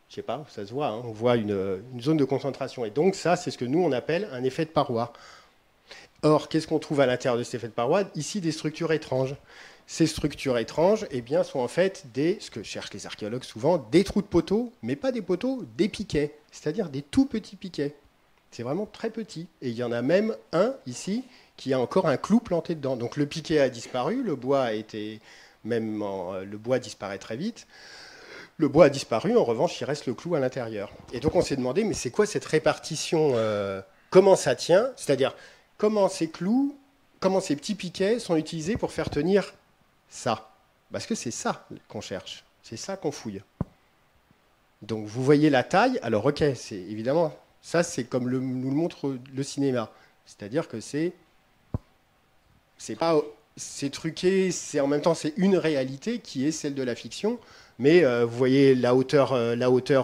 Je sais pas, ça se voit, on voit une zone de concentration. Et donc ça, c'est ce que nous, on appelle un effet de paroi. Or, qu'est-ce qu'on trouve à l'intérieur de cet effet de paroi? Ici, des structures étranges. ces structures étranges, eh bien, sont en fait ce que cherchent les archéologues souvent, des trous de poteaux, mais pas des poteaux, des piquets, c'est-à-dire des tout petits piquets. C'est vraiment très petit. Et il y en a même un ici qui a encore un clou planté dedans. Donc le piquet a disparu, le bois a été le bois disparaît très vite. Le bois a disparu, en revanche, il reste le clou à l'intérieur. Et donc on s'est demandé, mais c'est quoi cette répartition comment ça tient? C'est-à-dire, comment ces clous, comment ces petits piquets sont utilisés pour faire tenir ça? Parce que c'est ça qu'on cherche, c'est ça qu'on fouille. Donc vous voyez la taille, alors ok, c'est évidemment, ça c'est comme nous le montre le cinéma. C'est-à-dire que c'est pas c'est truqué, c'est en même temps c'est une réalité qui est celle de la fiction, mais vous voyez la hauteur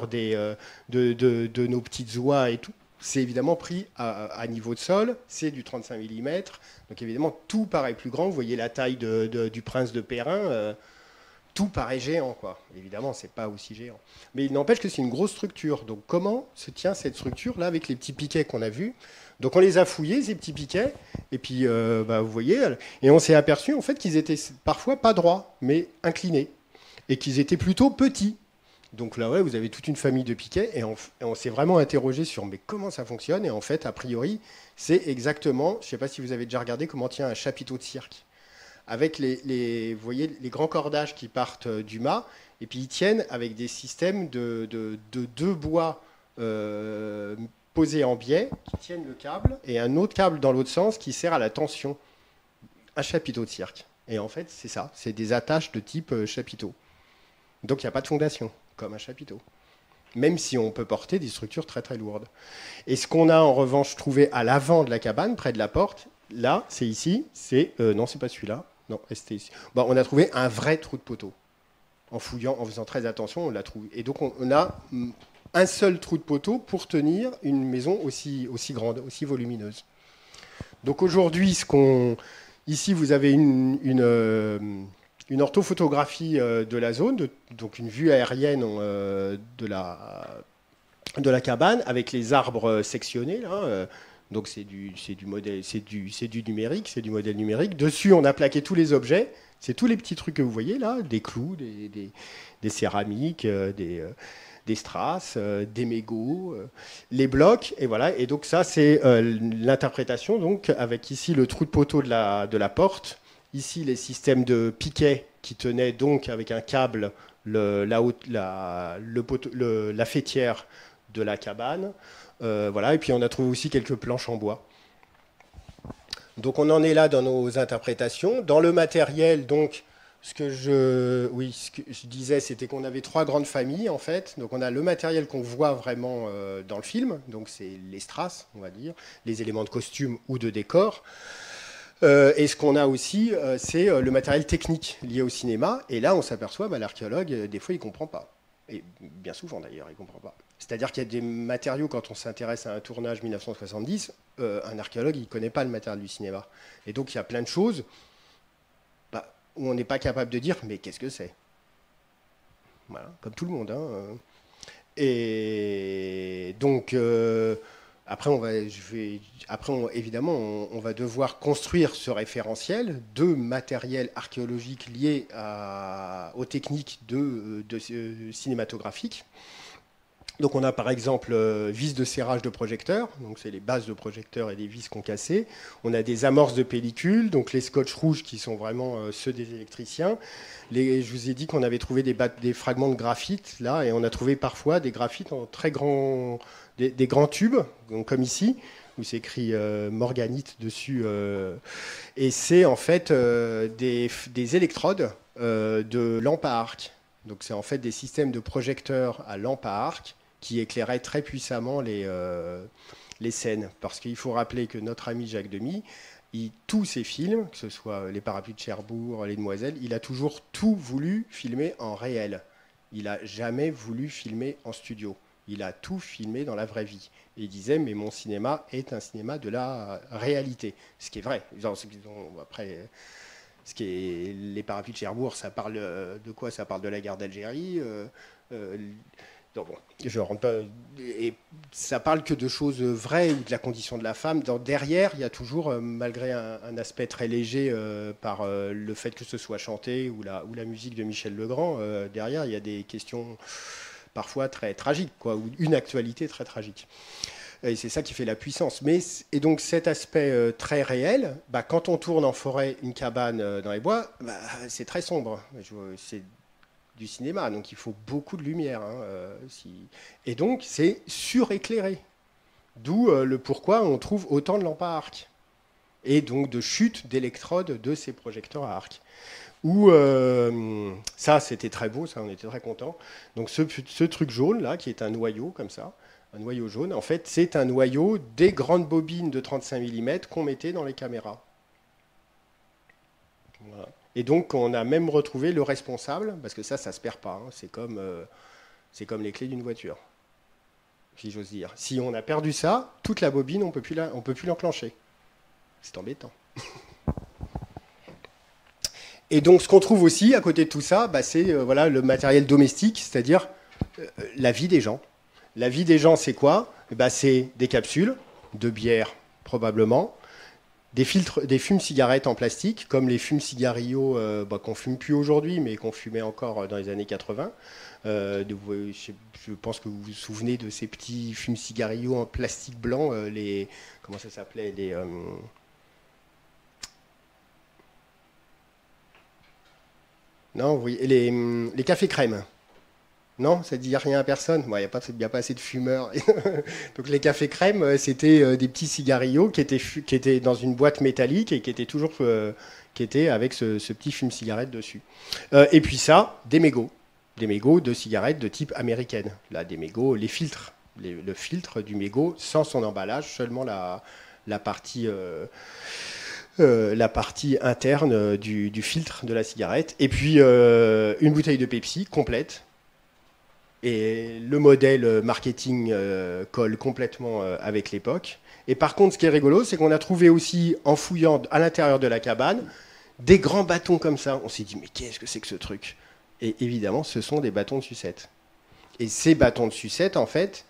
de nos petites oies et tout, c'est évidemment pris à niveau de sol, c'est du 35 mm, donc évidemment tout paraît plus grand, vous voyez la taille du prince de Perrin, tout paraît géant, quoi. Évidemment, c'est pas aussi géant. Mais il n'empêche que c'est une grosse structure. Donc comment se tient cette structure-là avec les petits piquets qu'on a vus? Donc on les a fouillés, ces petits piquets, et puis vous voyez, et on s'est aperçu en fait qu'ils étaient parfois pas droits, mais inclinés, et qu'ils étaient plutôt petits. Donc là, ouais, vous avez toute une famille de piquets, et on s'est vraiment interrogé sur mais comment ça fonctionne, et en fait, a priori, c'est exactement, je ne sais pas si vous avez déjà regardé comment tient un chapiteau de cirque, avec vous voyez, les grands cordages qui partent du mât, et puis ils tiennent avec des systèmes de deux bois posés en biais, qui tiennent le câble, et un autre câble dans l'autre sens qui sert à la tension. Un chapiteau de cirque. Et en fait, c'est ça, c'est des attaches de type chapiteau. Donc il n'y a pas de fondation, comme un chapiteau. Même si on peut porter des structures très très lourdes. Et ce qu'on a en revanche trouvé à l'avant de la cabane, près de la porte, là, c'est ici, non, c'est pas celui-là. Non, c'était ici. Bon, on a trouvé un vrai trou de poteau. En fouillant, en faisant très attention, on l'a trouvé. Et donc on a un seul trou de poteau pour tenir une maison aussi grande, aussi volumineuse. Donc aujourd'hui, ici, vous avez une orthophotographie de la zone, donc une vue aérienne de la cabane avec les arbres sectionnés. Là, donc c'est du modèle, c'est du numérique, c'est du modèle numérique. Dessus, on a plaqué tous les objets. C'est tous les petits trucs que vous voyez là, des clous, des céramiques, des strass, des mégots, les blocs, et voilà. Et donc ça, c'est l'interprétation, donc avec ici le trou de poteau de la porte, ici les systèmes de piquets qui tenaient donc avec un câble la faîtière de la cabane, voilà. Et puis on a trouvé aussi quelques planches en bois. Donc on en est là dans nos interprétations. Dans le matériel, donc, ce que je disais, c'était qu'on avait trois grandes familles, en fait. Donc on a le matériel qu'on voit vraiment dans le film, donc c'est les strass, on va dire, les éléments de costume ou de décor. Et ce qu'on a aussi, c'est le matériel technique lié au cinéma. Et là, on s'aperçoit, l'archéologue, des fois, il ne comprend pas. Et bien souvent, d'ailleurs, il ne comprend pas. C'est-à-dire qu'il y a des matériaux, quand on s'intéresse à un tournage 1970, un archéologue, il ne connaît pas le matériel du cinéma. Et donc, il y a plein de choses où on n'est pas capable de dire, mais qu'est-ce que c'est? Voilà, comme tout le monde. Hein. Et donc, après, évidemment, on va devoir construire ce référentiel de matériel archéologique lié aux techniques cinématographiques. Donc on a par exemple vis de serrage de projecteurs, donc c'est les bases de projecteurs et les vis concassées. On a des amorces de pellicule, donc les scotch rouges qui sont vraiment ceux des électriciens. Je vous ai dit qu'on avait trouvé des fragments de graphite là, et on a trouvé parfois des graphites en très grands, des grands tubes, donc comme ici, où c'est écrit morganite dessus. Et c'est en fait des électrodes de lampes à arc. Donc c'est en fait des systèmes de projecteurs à lampes à arc qui éclairait très puissamment les scènes. Parce qu'il faut rappeler que notre ami Jacques Demy, tous ses films, que ce soit Les Parapluies de Cherbourg, Les Demoiselles, il a toujours tout voulu filmer en réel. Il n'a jamais voulu filmer en studio. Il a tout filmé dans la vraie vie. Et il disait, mais mon cinéma est un cinéma de la réalité. Ce qui est vrai. Après, Les Parapluies de Cherbourg, ça parle de quoi? Ça parle de la guerre d'Algérie. Donc bon, je rentre pas. Et ça parle que de choses vraies ou de la condition de la femme. Derrière, il y a toujours, malgré un aspect très léger par le fait que ce soit chanté ou la musique de Michel Legrand, derrière, il y a des questions parfois très tragiques, quoi, ou une actualité très tragique. Et c'est ça qui fait la puissance. Et donc cet aspect très réel, bah, quand on tourne en forêt une cabane dans les bois, bah, c'est très sombre. C'est du cinéma, donc il faut beaucoup de lumière. Hein, et donc c'est suréclairé. D'où le pourquoi on trouve autant de lampes à arc. Et donc de chute d'électrodes de ces projecteurs à arc. Ça, c'était très beau, ça, on était très contents. Donc ce truc jaune, là, qui est un noyau, comme ça, un noyau jaune, en fait, c'est un noyau des grandes bobines de 35 mm qu'on mettait dans les caméras. Voilà. Et donc, on a même retrouvé le responsable, parce que ça se perd pas. Hein. C'est comme les clés d'une voiture, si j'ose dire. Si on a perdu ça, toute la bobine, on peut plus l'enclencher. C'est embêtant. Et donc, ce qu'on trouve aussi, à côté de tout ça, bah, c'est voilà, le matériel domestique, c'est-à-dire la vie des gens. La vie des gens, c'est quoi? Bah, c'est des capsules de bière, probablement, des filtres, des fumes-cigarettes en plastique, comme les fumes-cigarillos qu'on fume plus aujourd'hui, mais qu'on fumait encore dans les années 80. Je pense que vous vous souvenez de ces petits fumes-cigarillos en plastique blanc, comment ça s'appelait non, oui, les cafés crème. Non, ça ne dit rien à personne. Il n'y a pas assez de fumeurs. Donc les cafés crème, c'était des petits cigarillos qui étaient dans une boîte métallique et qui étaient avec ce petit fume-cigarette dessus. Et puis ça, des mégots de cigarettes de type américaine. Là, des mégots, les filtres, le filtre du mégot sans son emballage, seulement la partie interne du filtre de la cigarette. Et puis une bouteille de Pepsi complète. Et le modèle marketing colle complètement avec l'époque. Et par contre, ce qui est rigolo, c'est qu'on a trouvé aussi, en fouillant à l'intérieur de la cabane, des grands bâtons comme ça. On s'est dit, mais qu'est-ce que c'est que ce truc? Et évidemment, ce sont des bâtons de sucette. Et ces bâtons de sucette, en fait,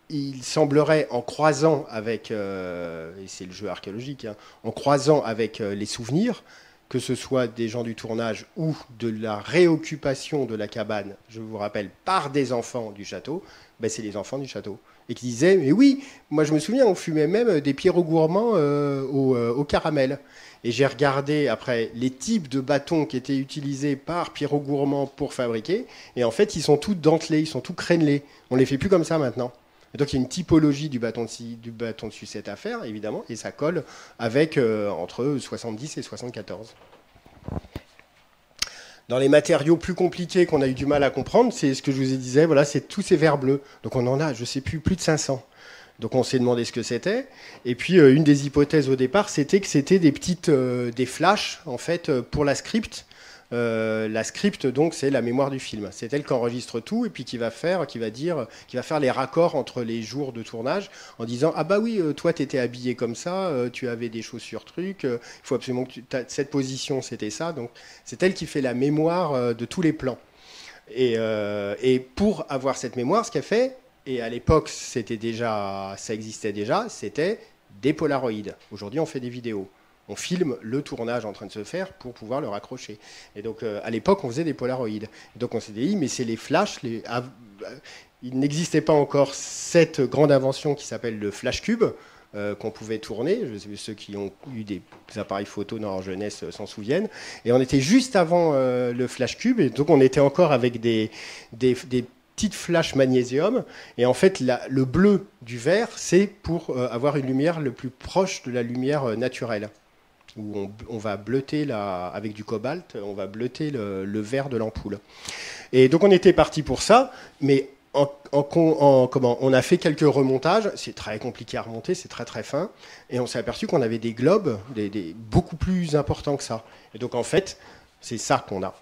il semblerait, en croisant avec, et c'est le jeu archéologique, hein, en croisant avec les souvenirs, que ce soit des gens du tournage ou de la réoccupation de la cabane, je vous rappelle, par des enfants du château, ben c'est les enfants du château. Et qui disaient, mais oui, moi je me souviens, on fumait même des Pierrot gourmands au caramel. Et j'ai regardé après les types de bâtons qui étaient utilisés par Pierrot gourmand pour fabriquer, et en fait ils sont tous dentelés, ils sont tous crénelés. On ne les fait plus comme ça maintenant. Et donc il y a une typologie du bâton de sucette à faire, évidemment, et ça colle avec entre 70 et 74. Dans les matériaux plus compliqués qu'on a eu du mal à comprendre, c'est ce que je vous ai dit, voilà, c'est tous ces verres bleus. Donc on en a, je ne sais plus de 500. Donc on s'est demandé ce que c'était. Et puis une des hypothèses au départ, c'était que c'était des flashs en fait pour la script. La script, donc, c'est la mémoire du film. C'est elle qui enregistre tout et puis qui va faire les raccords entre les jours de tournage en disant ah bah oui, toi t'étais habillé comme ça, tu avais des chaussures trucs, il faut absolument que cette position c'était ça. Donc c'est elle qui fait la mémoire de tous les plans. Et pour avoir cette mémoire, ce qu'elle fait, et à l'époque ça existait déjà, c'était des polaroïdes. Aujourd'hui on fait des vidéos. On filme le tournage en train de se faire pour pouvoir le raccrocher. Et donc, à l'époque, on faisait des polaroïdes. Donc, on s'est dit, mais c'est les flashs. Il n'existait pas encore cette grande invention qui s'appelle le flash cube qu'on pouvait tourner. Ceux qui ont eu des appareils photo dans leur jeunesse s'en souviennent. Et on était juste avant le flash cube. Et donc, on était encore avec des petites flashs magnésium. Et en fait, le bleu du verre, c'est pour avoir une lumière le plus proche de la lumière naturelle. Où on va bleuter avec du cobalt, on va bleuter le vert de l'ampoule. Et donc on était parti pour ça, mais on a fait quelques remontages, c'est très compliqué à remonter, c'est très très fin, et on s'est aperçu qu'on avait des globes beaucoup plus importants que ça. Et donc en fait, c'est ça qu'on a.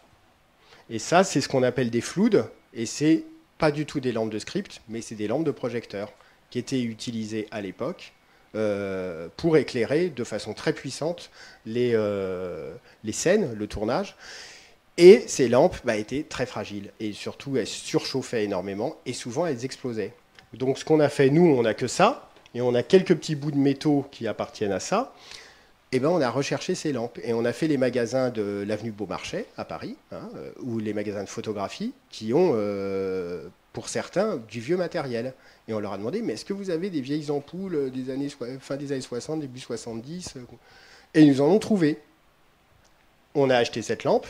Et ça, c'est ce qu'on appelle des floudes, et c'est pas du tout des lampes de script, mais c'est des lampes de projecteur qui étaient utilisées à l'époque pour éclairer de façon très puissante les scènes, le tournage. Et ces lampes étaient très fragiles. Et surtout, elles surchauffaient énormément. Et souvent, elles explosaient. Donc, ce qu'on a fait, nous, on n'a que ça. Et on a quelques petits bouts de métaux qui appartiennent à ça. Et ben, on a recherché ces lampes. Et on a fait les magasins de l'avenue Beaumarchais, à Paris, ou les magasins de photographie, qui ont, pour certains, du vieux matériel. Et on leur a demandé, mais est-ce que vous avez des vieilles ampoules des années, fin des années 60, début 70 Et ils nous en ont trouvé. On a acheté cette lampe.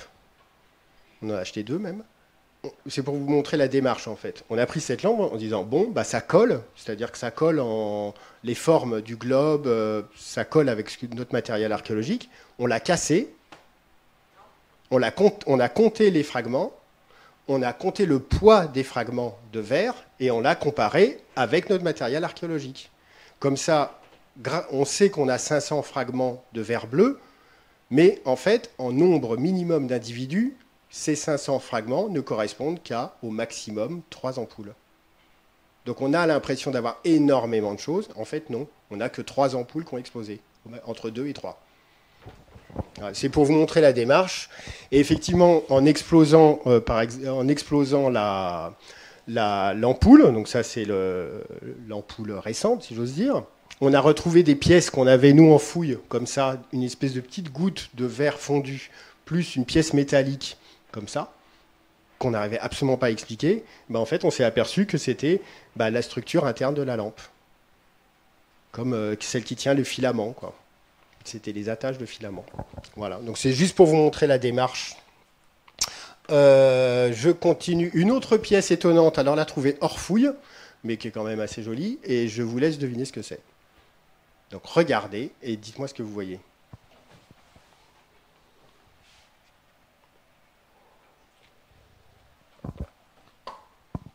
On en a acheté 2 même. C'est pour vous montrer la démarche en fait. On a pris cette lampe en disant bon, ça colle, c'est-à-dire que ça colle en les formes du globe, ça colle avec notre matériel archéologique. On l'a cassé, on a compté les fragments, on a compté le poids des fragments de verre et on l'a comparé avec notre matériel archéologique. Comme ça, on sait qu'on a 500 fragments de verre bleu, mais en fait, en nombre minimum d'individus, ces 500 fragments ne correspondent qu'à, au maximum, 3 ampoules. Donc on a l'impression d'avoir énormément de choses. En fait, non. On n'a que 3 ampoules qui ont explosé, entre 2 et 3. Voilà, c'est pour vous montrer la démarche. Et effectivement, en explosant l'ampoule, donc ça c'est l'ampoule récente, si j'ose dire, on a retrouvé des pièces qu'on avait, nous, en fouille, comme ça, une espèce de petite goutte de verre fondu, plus une pièce métallique, comme ça, qu'on n'arrivait absolument pas à expliquer. En fait, on s'est aperçu que c'était la structure interne de la lampe, comme celle qui tient le filament, quoi. C'était les attaches de filament. Voilà, donc c'est juste pour vous montrer la démarche. Je continue. Une autre pièce étonnante, alors on l'a trouvée hors fouille, mais qui est quand même assez jolie, et je vous laisse deviner ce que c'est. Donc regardez et dites-moi ce que vous voyez.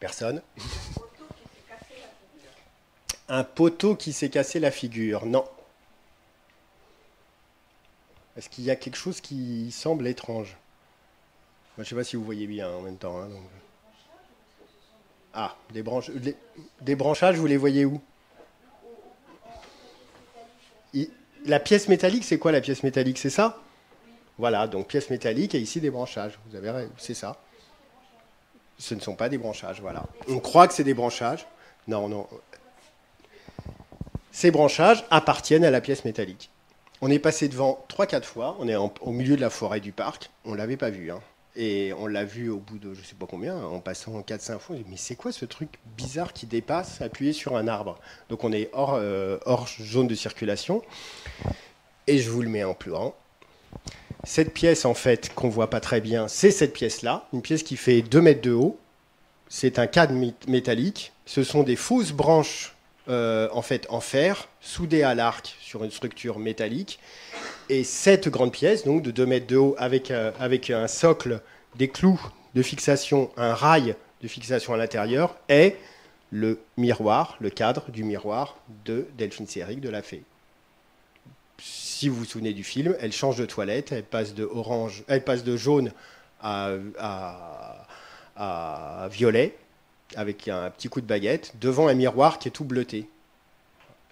Personne? Un poteau qui s'est cassé la figure. Non. Est-ce qu'il y a quelque chose qui semble étrange? Je ne sais pas si vous voyez bien en même temps. Donc... Ah, des branchages, vous les voyez où? La pièce métallique, c'est quoi la pièce métallique? C'est ça? Voilà, donc pièce métallique et ici des branchages. Vous avez raison, c'est ça. Ce ne sont pas des branchages, voilà. On croit que c'est des branchages. Non, non. Ces branchages appartiennent à la pièce métallique. On est passé devant 3-4 fois. On est au milieu de la forêt du parc. On ne l'avait pas vu. Et on l'a vu au bout de je ne sais pas combien, en passant 4-5 fois. Mais c'est quoi ce truc bizarre qui dépasse appuyé sur un arbre? Donc on est hors zone de circulation. Et je vous le mets en plus grand. Cette pièce, en fait, qu'on ne voit pas très bien, c'est cette pièce-là. Une pièce qui fait 2 mètres de haut. C'est un cadre métallique. Ce sont des fausses branches en fer, soudées à l'arc sur une structure métallique. Et cette grande pièce, donc de 2 mètres de haut, avec un socle, des clous de fixation, un rail de fixation à l'intérieur, est le miroir, le cadre du miroir de Delphine Seyrig de La Fée. Si vous vous souvenez du film, elle change de toilette, elle passe de jaune à violet, avec un petit coup de baguette, devant un miroir qui est tout bleuté.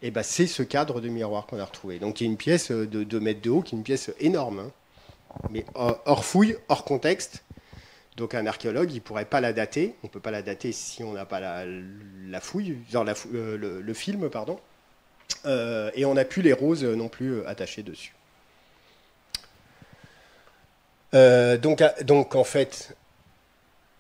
Et c'est ce cadre de miroir qu'on a retrouvé. Donc il y a une pièce de 2 mètres de haut, qui est une pièce énorme, mais hors fouille, hors contexte. Donc un archéologue, il ne pourrait pas la dater. On ne peut pas la dater si on n'a pas la fouille, genre le film, pardon. Et on n'a plus les roses non plus attachées dessus. Donc en fait,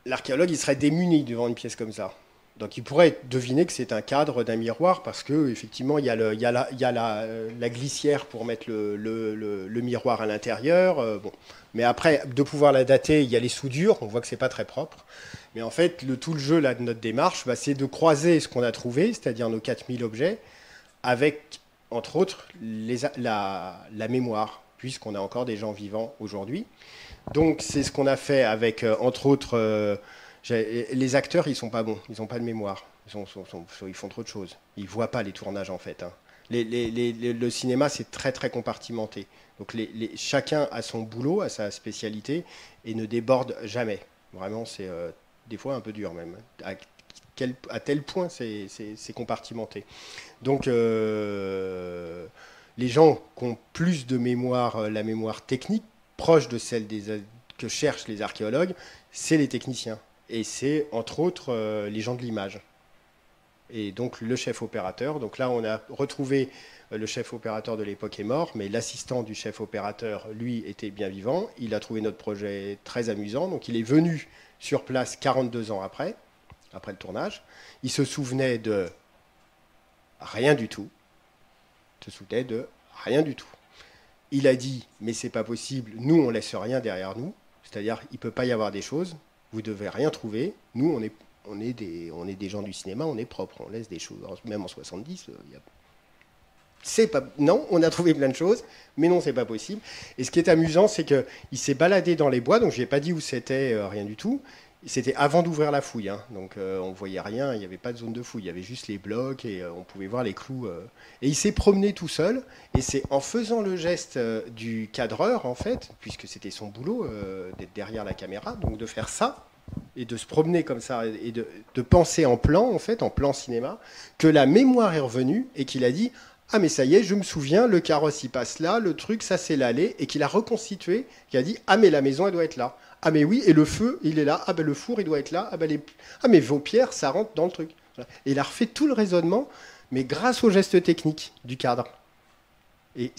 l'archéologue, il serait démuni devant une pièce comme ça. Donc il pourrait deviner que c'est un cadre d'un miroir parce qu'effectivement, il y a la glissière pour mettre le miroir à l'intérieur. Bon. Mais après, de pouvoir la dater, il y a les soudures. On voit que ce n'est pas très propre. Mais en fait, tout le jeu là, de notre démarche, c'est de croiser ce qu'on a trouvé, c'est-à-dire nos 4000 objets, avec, entre autres, la mémoire, puisqu'on a encore des gens vivants aujourd'hui. Donc c'est ce qu'on a fait avec, entre autres, les acteurs, ils sont pas bons, ils n'ont pas de mémoire, ils font trop de choses. Ils voient pas les tournages en fait. Le cinéma, c'est très très compartimenté. Donc chacun a son boulot, a sa spécialité, et ne déborde jamais. Vraiment, c'est des fois un peu dur même. À tel point c'est compartimenté. Donc les gens qui ont plus de mémoire, la mémoire technique, proche de celle que cherchent les archéologues, c'est les techniciens. Et c'est entre autres les gens de l'image. Et donc le chef opérateur. Donc là, on a retrouvé le chef opérateur de l'époque est mort, mais l'assistant du chef opérateur, lui, était bien vivant. Il a trouvé notre projet très amusant. Donc il est venu sur place 42 ans après le tournage. Il se souvenait de rien du tout. Il a dit, mais c'est pas possible, nous on laisse rien derrière nous, c'est-à-dire il peut pas y avoir des choses, vous devez rien trouver, nous on est des gens du cinéma, on est propre, on laisse des choses, même en 70, c'est pas, non, on a trouvé plein de choses, mais non, c'est pas possible. Et ce qui est amusant, c'est qu'il s'est baladé dans les bois, donc je lui ai pas dit où c'était, rien du tout. C'était avant d'ouvrir la fouille, hein. Donc on voyait rien, il n'y avait pas de zone de fouille, il y avait juste les blocs et on pouvait voir les clous. Et il s'est promené tout seul, et c'est en faisant le geste du cadreur, en fait, puisque c'était son boulot d'être derrière la caméra, donc de faire ça, et de se promener comme ça, et de penser en plan, en fait, en plan cinéma, que la mémoire est revenue, et qu'il a dit « Ah mais ça y est, je me souviens, le carrosse il passe là, le truc, ça c'est l'allée », et qu'il a reconstitué, qu'il a dit « Ah mais la maison elle doit être là ». Ah mais oui, et le feu, il est là. Ah ben le four, il doit être là. Ah, ben ah mais vos pierres, ça rentre dans le truc. Voilà. Et il a refait tout le raisonnement, mais grâce au geste technique du cadre. Et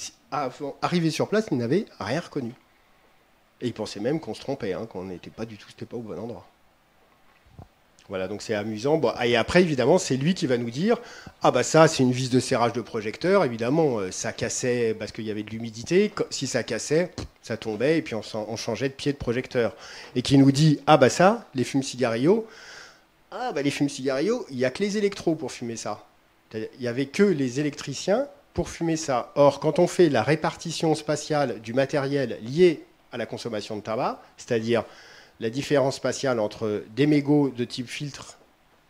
arrivé sur place, il n'avait rien reconnu. Et il pensait même qu'on se trompait, hein, qu'on n'était pas du tout, c'était pas au bon endroit. Voilà, donc c'est amusant. Bon, et après, évidemment, c'est lui qui va nous dire « Ah bah ça, c'est une vis de serrage de projecteur. Évidemment, ça cassait parce qu'il y avait de l'humidité. Si ça cassait, ça tombait et puis on changeait de pied de projecteur. » Et qui nous dit « Ah bah ça, les fumes-cigarillos, les fumes-cigarillos, il n'y a que les électros pour fumer ça. Il n'y avait que les électriciens pour fumer ça. Or, quand on fait la répartition spatiale du matériel lié à la consommation de tabac, c'est-à-dire la différence spatiale entre des mégots de type filtre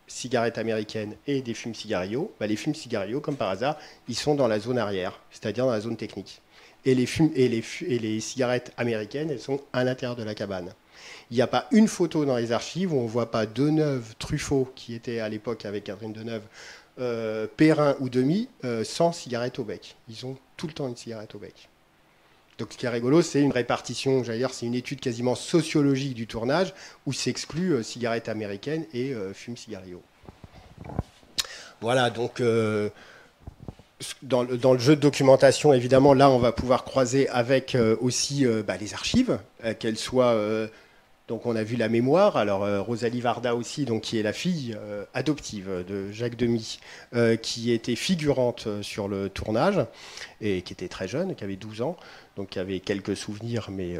cigarette américaine et des fumes-cigarillos, les fumes-cigarillos, comme par hasard, ils sont dans la zone arrière, c'est-à-dire dans la zone technique. Et les cigarettes américaines, elles sont à l'intérieur de la cabane. Il n'y a pas une photo dans les archives où on ne voit pas Deneuve, Truffaut, qui était à l'époque avec Catherine Deneuve, Perrin ou Demy, sans cigarette au bec. Ils ont tout le temps une cigarette au bec. Donc ce qui est rigolo, c'est une répartition, j'allais dire, c'est une étude quasiment sociologique du tournage où s'exclut cigarette américaine et fume-cigarillo. Voilà, donc dans le jeu de documentation, évidemment, là, on va pouvoir croiser avec aussi les archives, qu'elles soient... donc on a vu la mémoire, alors Rosalie Varda aussi, donc, qui est la fille adoptive de Jacques Demy, qui était figurante sur le tournage, et qui était très jeune, qui avait 12 ans, donc qui avait quelques souvenirs, mais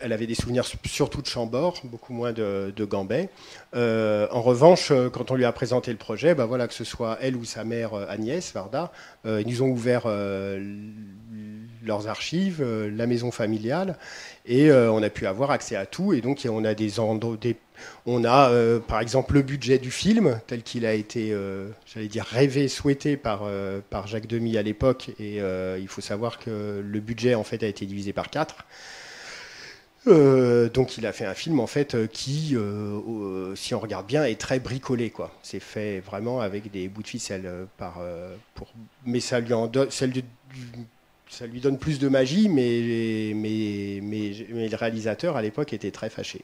elle avait des souvenirs surtout de Chambord, beaucoup moins de Gambet. En revanche, quand on lui a présenté le projet, voilà, que ce soit elle ou sa mère Agnès Varda, ils nous ont ouvert leurs archives, la maison familiale, et on a pu avoir accès à tout. Et donc on a par exemple le budget du film tel qu'il a été, j'allais dire rêvé, souhaité par Jacques Demy à l'époque. Et il faut savoir que le budget en fait a été divisé par 4. Donc il a fait un film en fait qui, si on regarde bien, est très bricolé, quoi. C'est fait vraiment avec des bouts de ficelle mais ça lui donne plus de magie, mais le réalisateur à l'époque était très fâché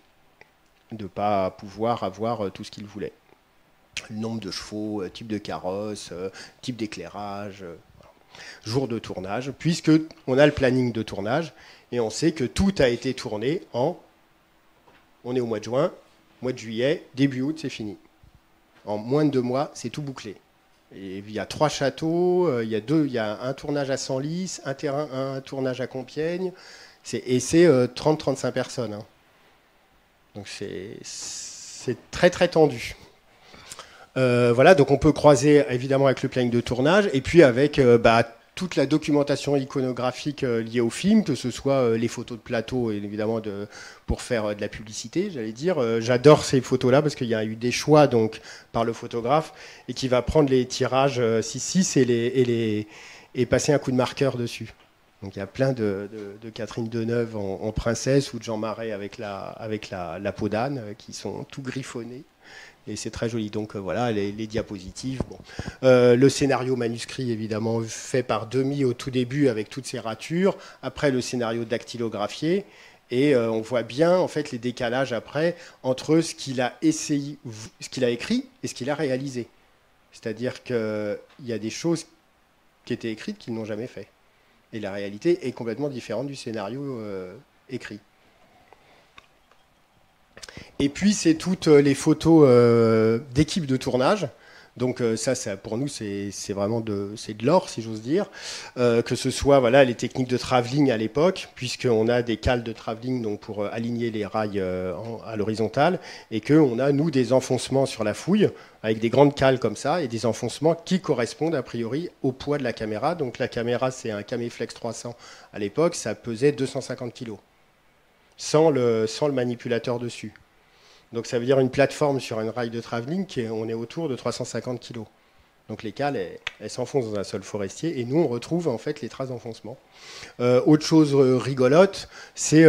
de ne pas pouvoir avoir tout ce qu'il voulait. Le nombre de chevaux, type de carrosse, type d'éclairage, jour de tournage, puisque on a le planning de tournage. Et on sait que tout a été tourné on est au mois de juin, mois de juillet, début août, c'est fini. En moins de 2 mois, c'est tout bouclé. Et il y a 3 châteaux, il y a un tournage à Senlis, un tournage à Compiègne, et c'est 30-35 personnes. Hein. Donc c'est très très tendu. Voilà, donc on peut croiser évidemment avec le planning de tournage, et puis avec toute la documentation iconographique liée au film, que ce soit les photos de plateau, et évidemment pour faire de la publicité, j'allais dire. J'adore ces photos-là parce qu'il y a eu des choix donc, par le photographe et qui va prendre les tirages 6-6 et passer un coup de marqueur dessus. Donc il y a plein de Catherine Deneuve en princesse ou de Jean Marais avec la peau d'âne qui sont tout griffonnés. Et c'est très joli. Donc voilà, les diapositives. Bon. Le scénario manuscrit, évidemment, fait par Demy au tout début avec toutes ses ratures. Après, le scénario dactylographié. Et on voit bien en fait les décalages après entre ce qu'il a essayé, ce qu'il a écrit et ce qu'il a réalisé. C'est-à-dire qu'il y a des choses qui étaient écrites qu'ils n'ont jamais fait. Et la réalité est complètement différente du scénario écrit. Et puis, c'est toutes les photos d'équipe de tournage. Donc ça, pour nous, c'est vraiment de l'or, si j'ose dire. Que ce soit voilà, les techniques de travelling à l'époque, puisqu'on a des cales de travelling donc, pour aligner les rails à l'horizontale, et qu'on a, nous, des enfoncements sur la fouille, avec des grandes cales comme ça, et des enfoncements qui correspondent a priori au poids de la caméra. Donc la caméra, c'est un Cameflex 300 à l'époque, ça pesait 250 kg, sans le manipulateur dessus. Donc ça veut dire une plateforme sur une rail de travelling, on est autour de 350 kg. Donc les cales, elles s'enfoncent dans un sol forestier, et nous, on retrouve en fait les traces d'enfoncement. Autre chose rigolote, c'est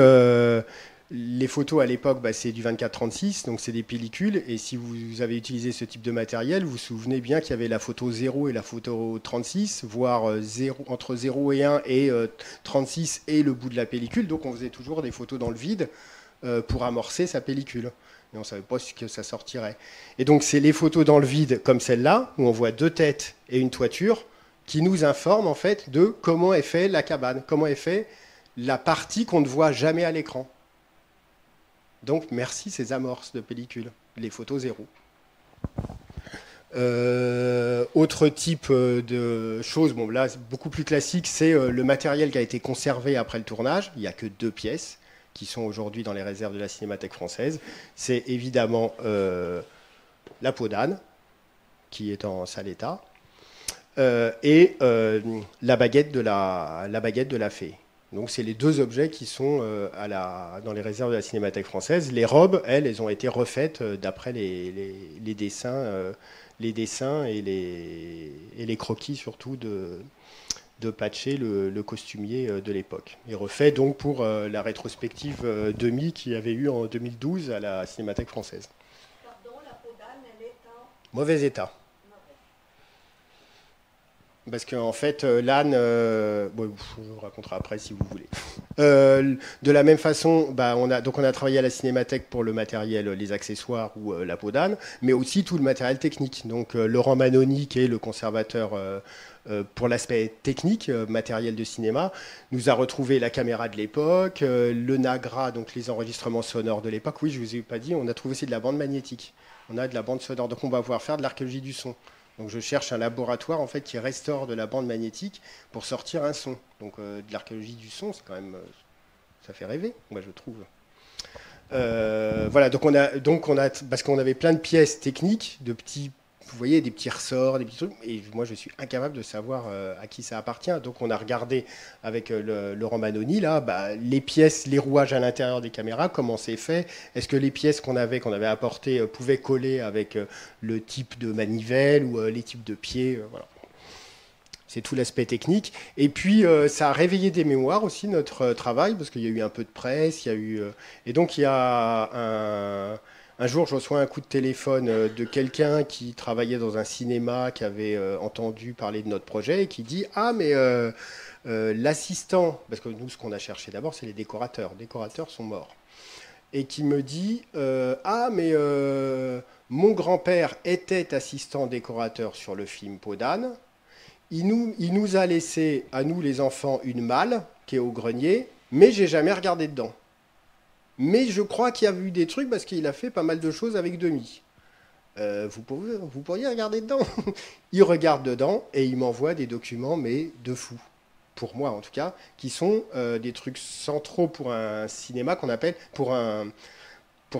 les photos à l'époque, c'est du 24-36, donc c'est des pellicules, et si vous avez utilisé ce type de matériel, vous vous souvenez bien qu'il y avait la photo 0 et la photo 36, voire entre 0 et 1 et 36 et le bout de la pellicule, donc on faisait toujours des photos dans le vide pour amorcer sa pellicule. Et on ne savait pas ce que ça sortirait. Et donc, c'est les photos dans le vide, comme celle-là, où on voit deux têtes et une toiture, qui nous informent, en fait, de comment est fait la cabane, comment est fait la partie qu'on ne voit jamais à l'écran. Donc, merci ces amorces de pellicule, les photos zéro. Autre type de choses, bon, là, beaucoup plus classique, c'est le matériel qui a été conservé après le tournage. Il n'y a que 2 pièces qui sont aujourd'hui dans les réserves de la Cinémathèque française. C'est évidemment la peau d'âne, qui est en sale état, et la baguette de la fée. Donc c'est les 2 objets qui sont dans les réserves de la Cinémathèque française. Les robes, elles ont été refaites d'après les dessins et les croquis surtout de Patché, le costumier de l'époque. Et refait donc pour la rétrospective Demy qu'il y avait eu en 2012 à la Cinémathèque française. Pardon, la peau d'âne, elle est en mauvais état. Parce qu'en fait, l'âne, bon, je vous raconterai après si vous voulez. De la même façon, on a travaillé à la Cinémathèque pour le matériel, les accessoires ou la peau d'âne, mais aussi tout le matériel technique. Donc Laurent Manoni, qui est le conservateur pour l'aspect technique, matériel de cinéma, nous a retrouvé la caméra de l'époque, le Nagra, donc les enregistrements sonores de l'époque. Oui, je ne vous ai pas dit, on a trouvé aussi de la bande magnétique. On a de la bande sonore, donc on va pouvoir faire de l'archéologie du son. Donc je cherche un laboratoire en fait qui restaure de la bande magnétique pour sortir un son. Donc de l'archéologie du son, c'est quand même, ça fait rêver, moi je trouve. Voilà, donc on a, parce qu'on avait plein de pièces techniques, de petits, vous voyez, des petits ressorts, des petits trucs, et moi je suis incapable de savoir à qui ça appartient. Donc on a regardé avec Laurent Manoni là, les pièces, les rouages à l'intérieur des caméras, comment c'est fait. Est-ce que les pièces qu'on avait apportées pouvaient coller avec le type de manivelle ou les types de pieds, voilà. C'est tout l'aspect technique. Et puis, ça a réveillé des mémoires aussi, notre travail, parce qu'il y a eu un peu de presse, il y a eu... et donc, il y a un jour, je reçois un coup de téléphone de quelqu'un qui travaillait dans un cinéma, qui avait entendu parler de notre projet, et qui dit « Ah, mais l'assistant... » Parce que nous, ce qu'on a cherché d'abord, c'est les décorateurs. Les décorateurs sont morts. Et qui me dit « Ah, mais mon grand-père était assistant décorateur sur le film Peau d'âne. Il nous a laissé, à nous les enfants, une malle qui est au grenier, mais j'ai jamais regardé dedans. Mais je crois qu'il y a eu des trucs parce qu'il a fait pas mal de choses avec Demy. Vous pourriez regarder dedans. » Il regarde dedans et il m'envoie des documents, mais de fou, pour moi en tout cas, qui sont des trucs centraux pour un cinéma qu'on appelle, pour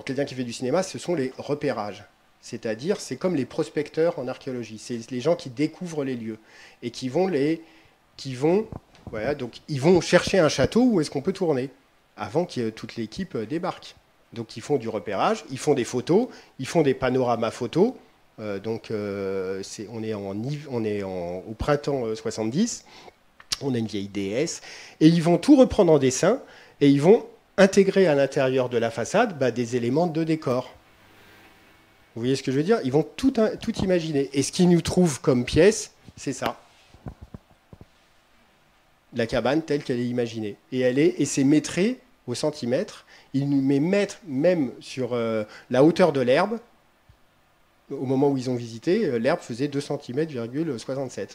quelqu'un qui fait du cinéma, ce sont les repérages. C'est-à-dire, c'est comme les prospecteurs en archéologie. C'est les gens qui découvrent les lieux et qui vont chercher un château où est-ce qu'on peut tourner avant que toute l'équipe débarque. Donc, ils font du repérage, ils font des photos, ils font des panoramas photos. On est au printemps 70. On a une vieille DS et ils vont tout reprendre en dessin et ils vont intégrer à l'intérieur de la façade des éléments de décor. Vous voyez ce que je veux dire? Ils vont tout imaginer. Et ce qu'ils nous trouvent comme pièce, c'est ça. La cabane telle qu'elle est imaginée. Et c'est métré au centimètre. Il nous met même sur la hauteur de l'herbe. Au moment où ils ont visité, l'herbe faisait 2 cm,67 cm.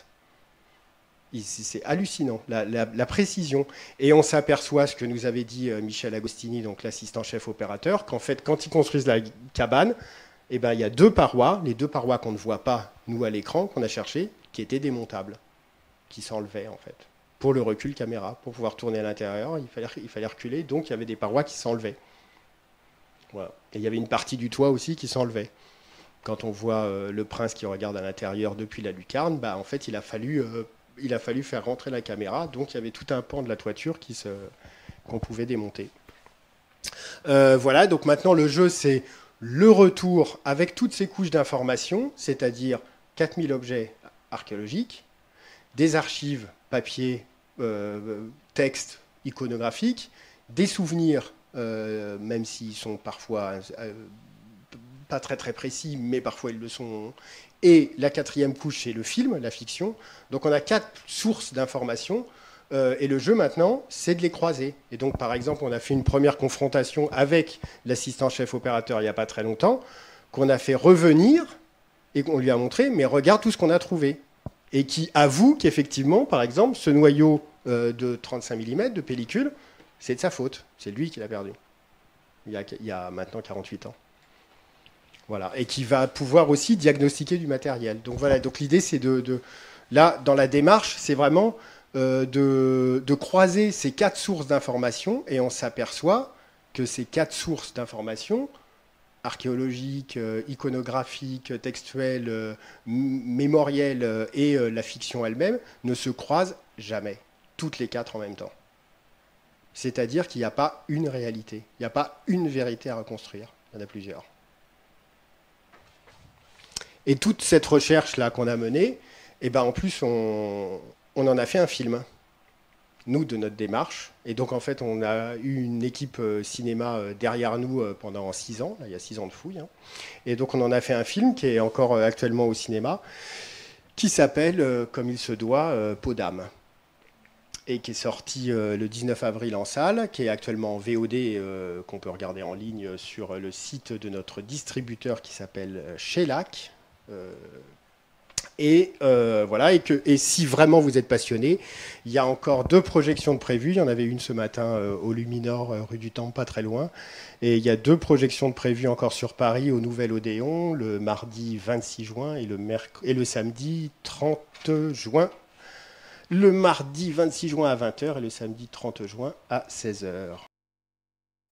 C'est hallucinant, la précision. Et on s'aperçoit, ce que nous avait dit Michel Agostini, donc l'assistant chef opérateur, qu'en fait, quand ils construisent la cabane, eh ben, il y a 2 parois, les 2 parois qu'on ne voit pas, nous, à l'écran, qu'on a cherché, qui étaient démontables, qui s'enlevaient, en fait. Pour le recul caméra, pour pouvoir tourner à l'intérieur, il fallait reculer, donc il y avait des parois qui s'enlevaient. Voilà. Et il y avait une partie du toit aussi qui s'enlevait. Quand on voit le prince qui regarde à l'intérieur depuis la lucarne, bah, en fait, il a fallu faire rentrer la caméra, donc il y avait tout un pan de la toiture qu'on pouvait démonter. Voilà, donc maintenant le jeu, c'est le retour avec toutes ces couches d'informations, c'est-à-dire 4000 objets archéologiques, des archives papier, texte, iconographiques, des souvenirs, même s'ils sont parfois pas très très précis, mais parfois ils le sont. Et la 4e couche, c'est le film, la fiction. Donc on a 4 sources d'informations. Et le jeu maintenant, c'est de les croiser. Et donc par exemple, on a fait une première confrontation avec l'assistant chef opérateur il n'y a pas très longtemps, qu'on a fait revenir et qu'on lui a montré, mais regarde tout ce qu'on a trouvé. Et qui avoue qu'effectivement, par exemple, ce noyau de 35 mm de pellicule, c'est de sa faute. C'est lui qui l'a perdu. Il y a maintenant 48 ans. Voilà. Et qui va pouvoir aussi diagnostiquer du matériel. Donc voilà, donc l'idée c'est là, dans la démarche, c'est vraiment de croiser ces 4 sources d'informations, et on s'aperçoit que ces 4 sources d'informations, archéologiques, iconographiques, textuelles, mémorielles et la fiction elle-même, ne se croisent jamais, toutes les 4 en même temps. C'est-à-dire qu'il n'y a pas une réalité, il n'y a pas une vérité à reconstruire, il y en a plusieurs. Et toute cette recherche-là qu'on a menée, eh ben en plus, on en a fait un film, nous, de notre démarche. Et donc, en fait, on a eu une équipe cinéma derrière nous pendant 6 ans. Là, il y a 6 ans de fouille. Hein. Et donc, on en a fait un film qui est encore actuellement au cinéma, qui s'appelle, comme il se doit, Peau d'âme. Et qui est sorti le 19 avril en salle, qui est actuellement en VOD, qu'on peut regarder en ligne sur le site de notre distributeur qui s'appelle Shellac. Voilà, et si vraiment vous êtes passionné, il y a encore 2 projections de prévues. Il y en avait une ce matin au Luminor, rue du Temple, pas très loin. Et il y a 2 projections de prévues encore sur Paris, au Nouvel Odéon, le mardi 26 juin et le samedi 30 juin. Le mardi 26 juin à 20h et le samedi 30 juin à 16h.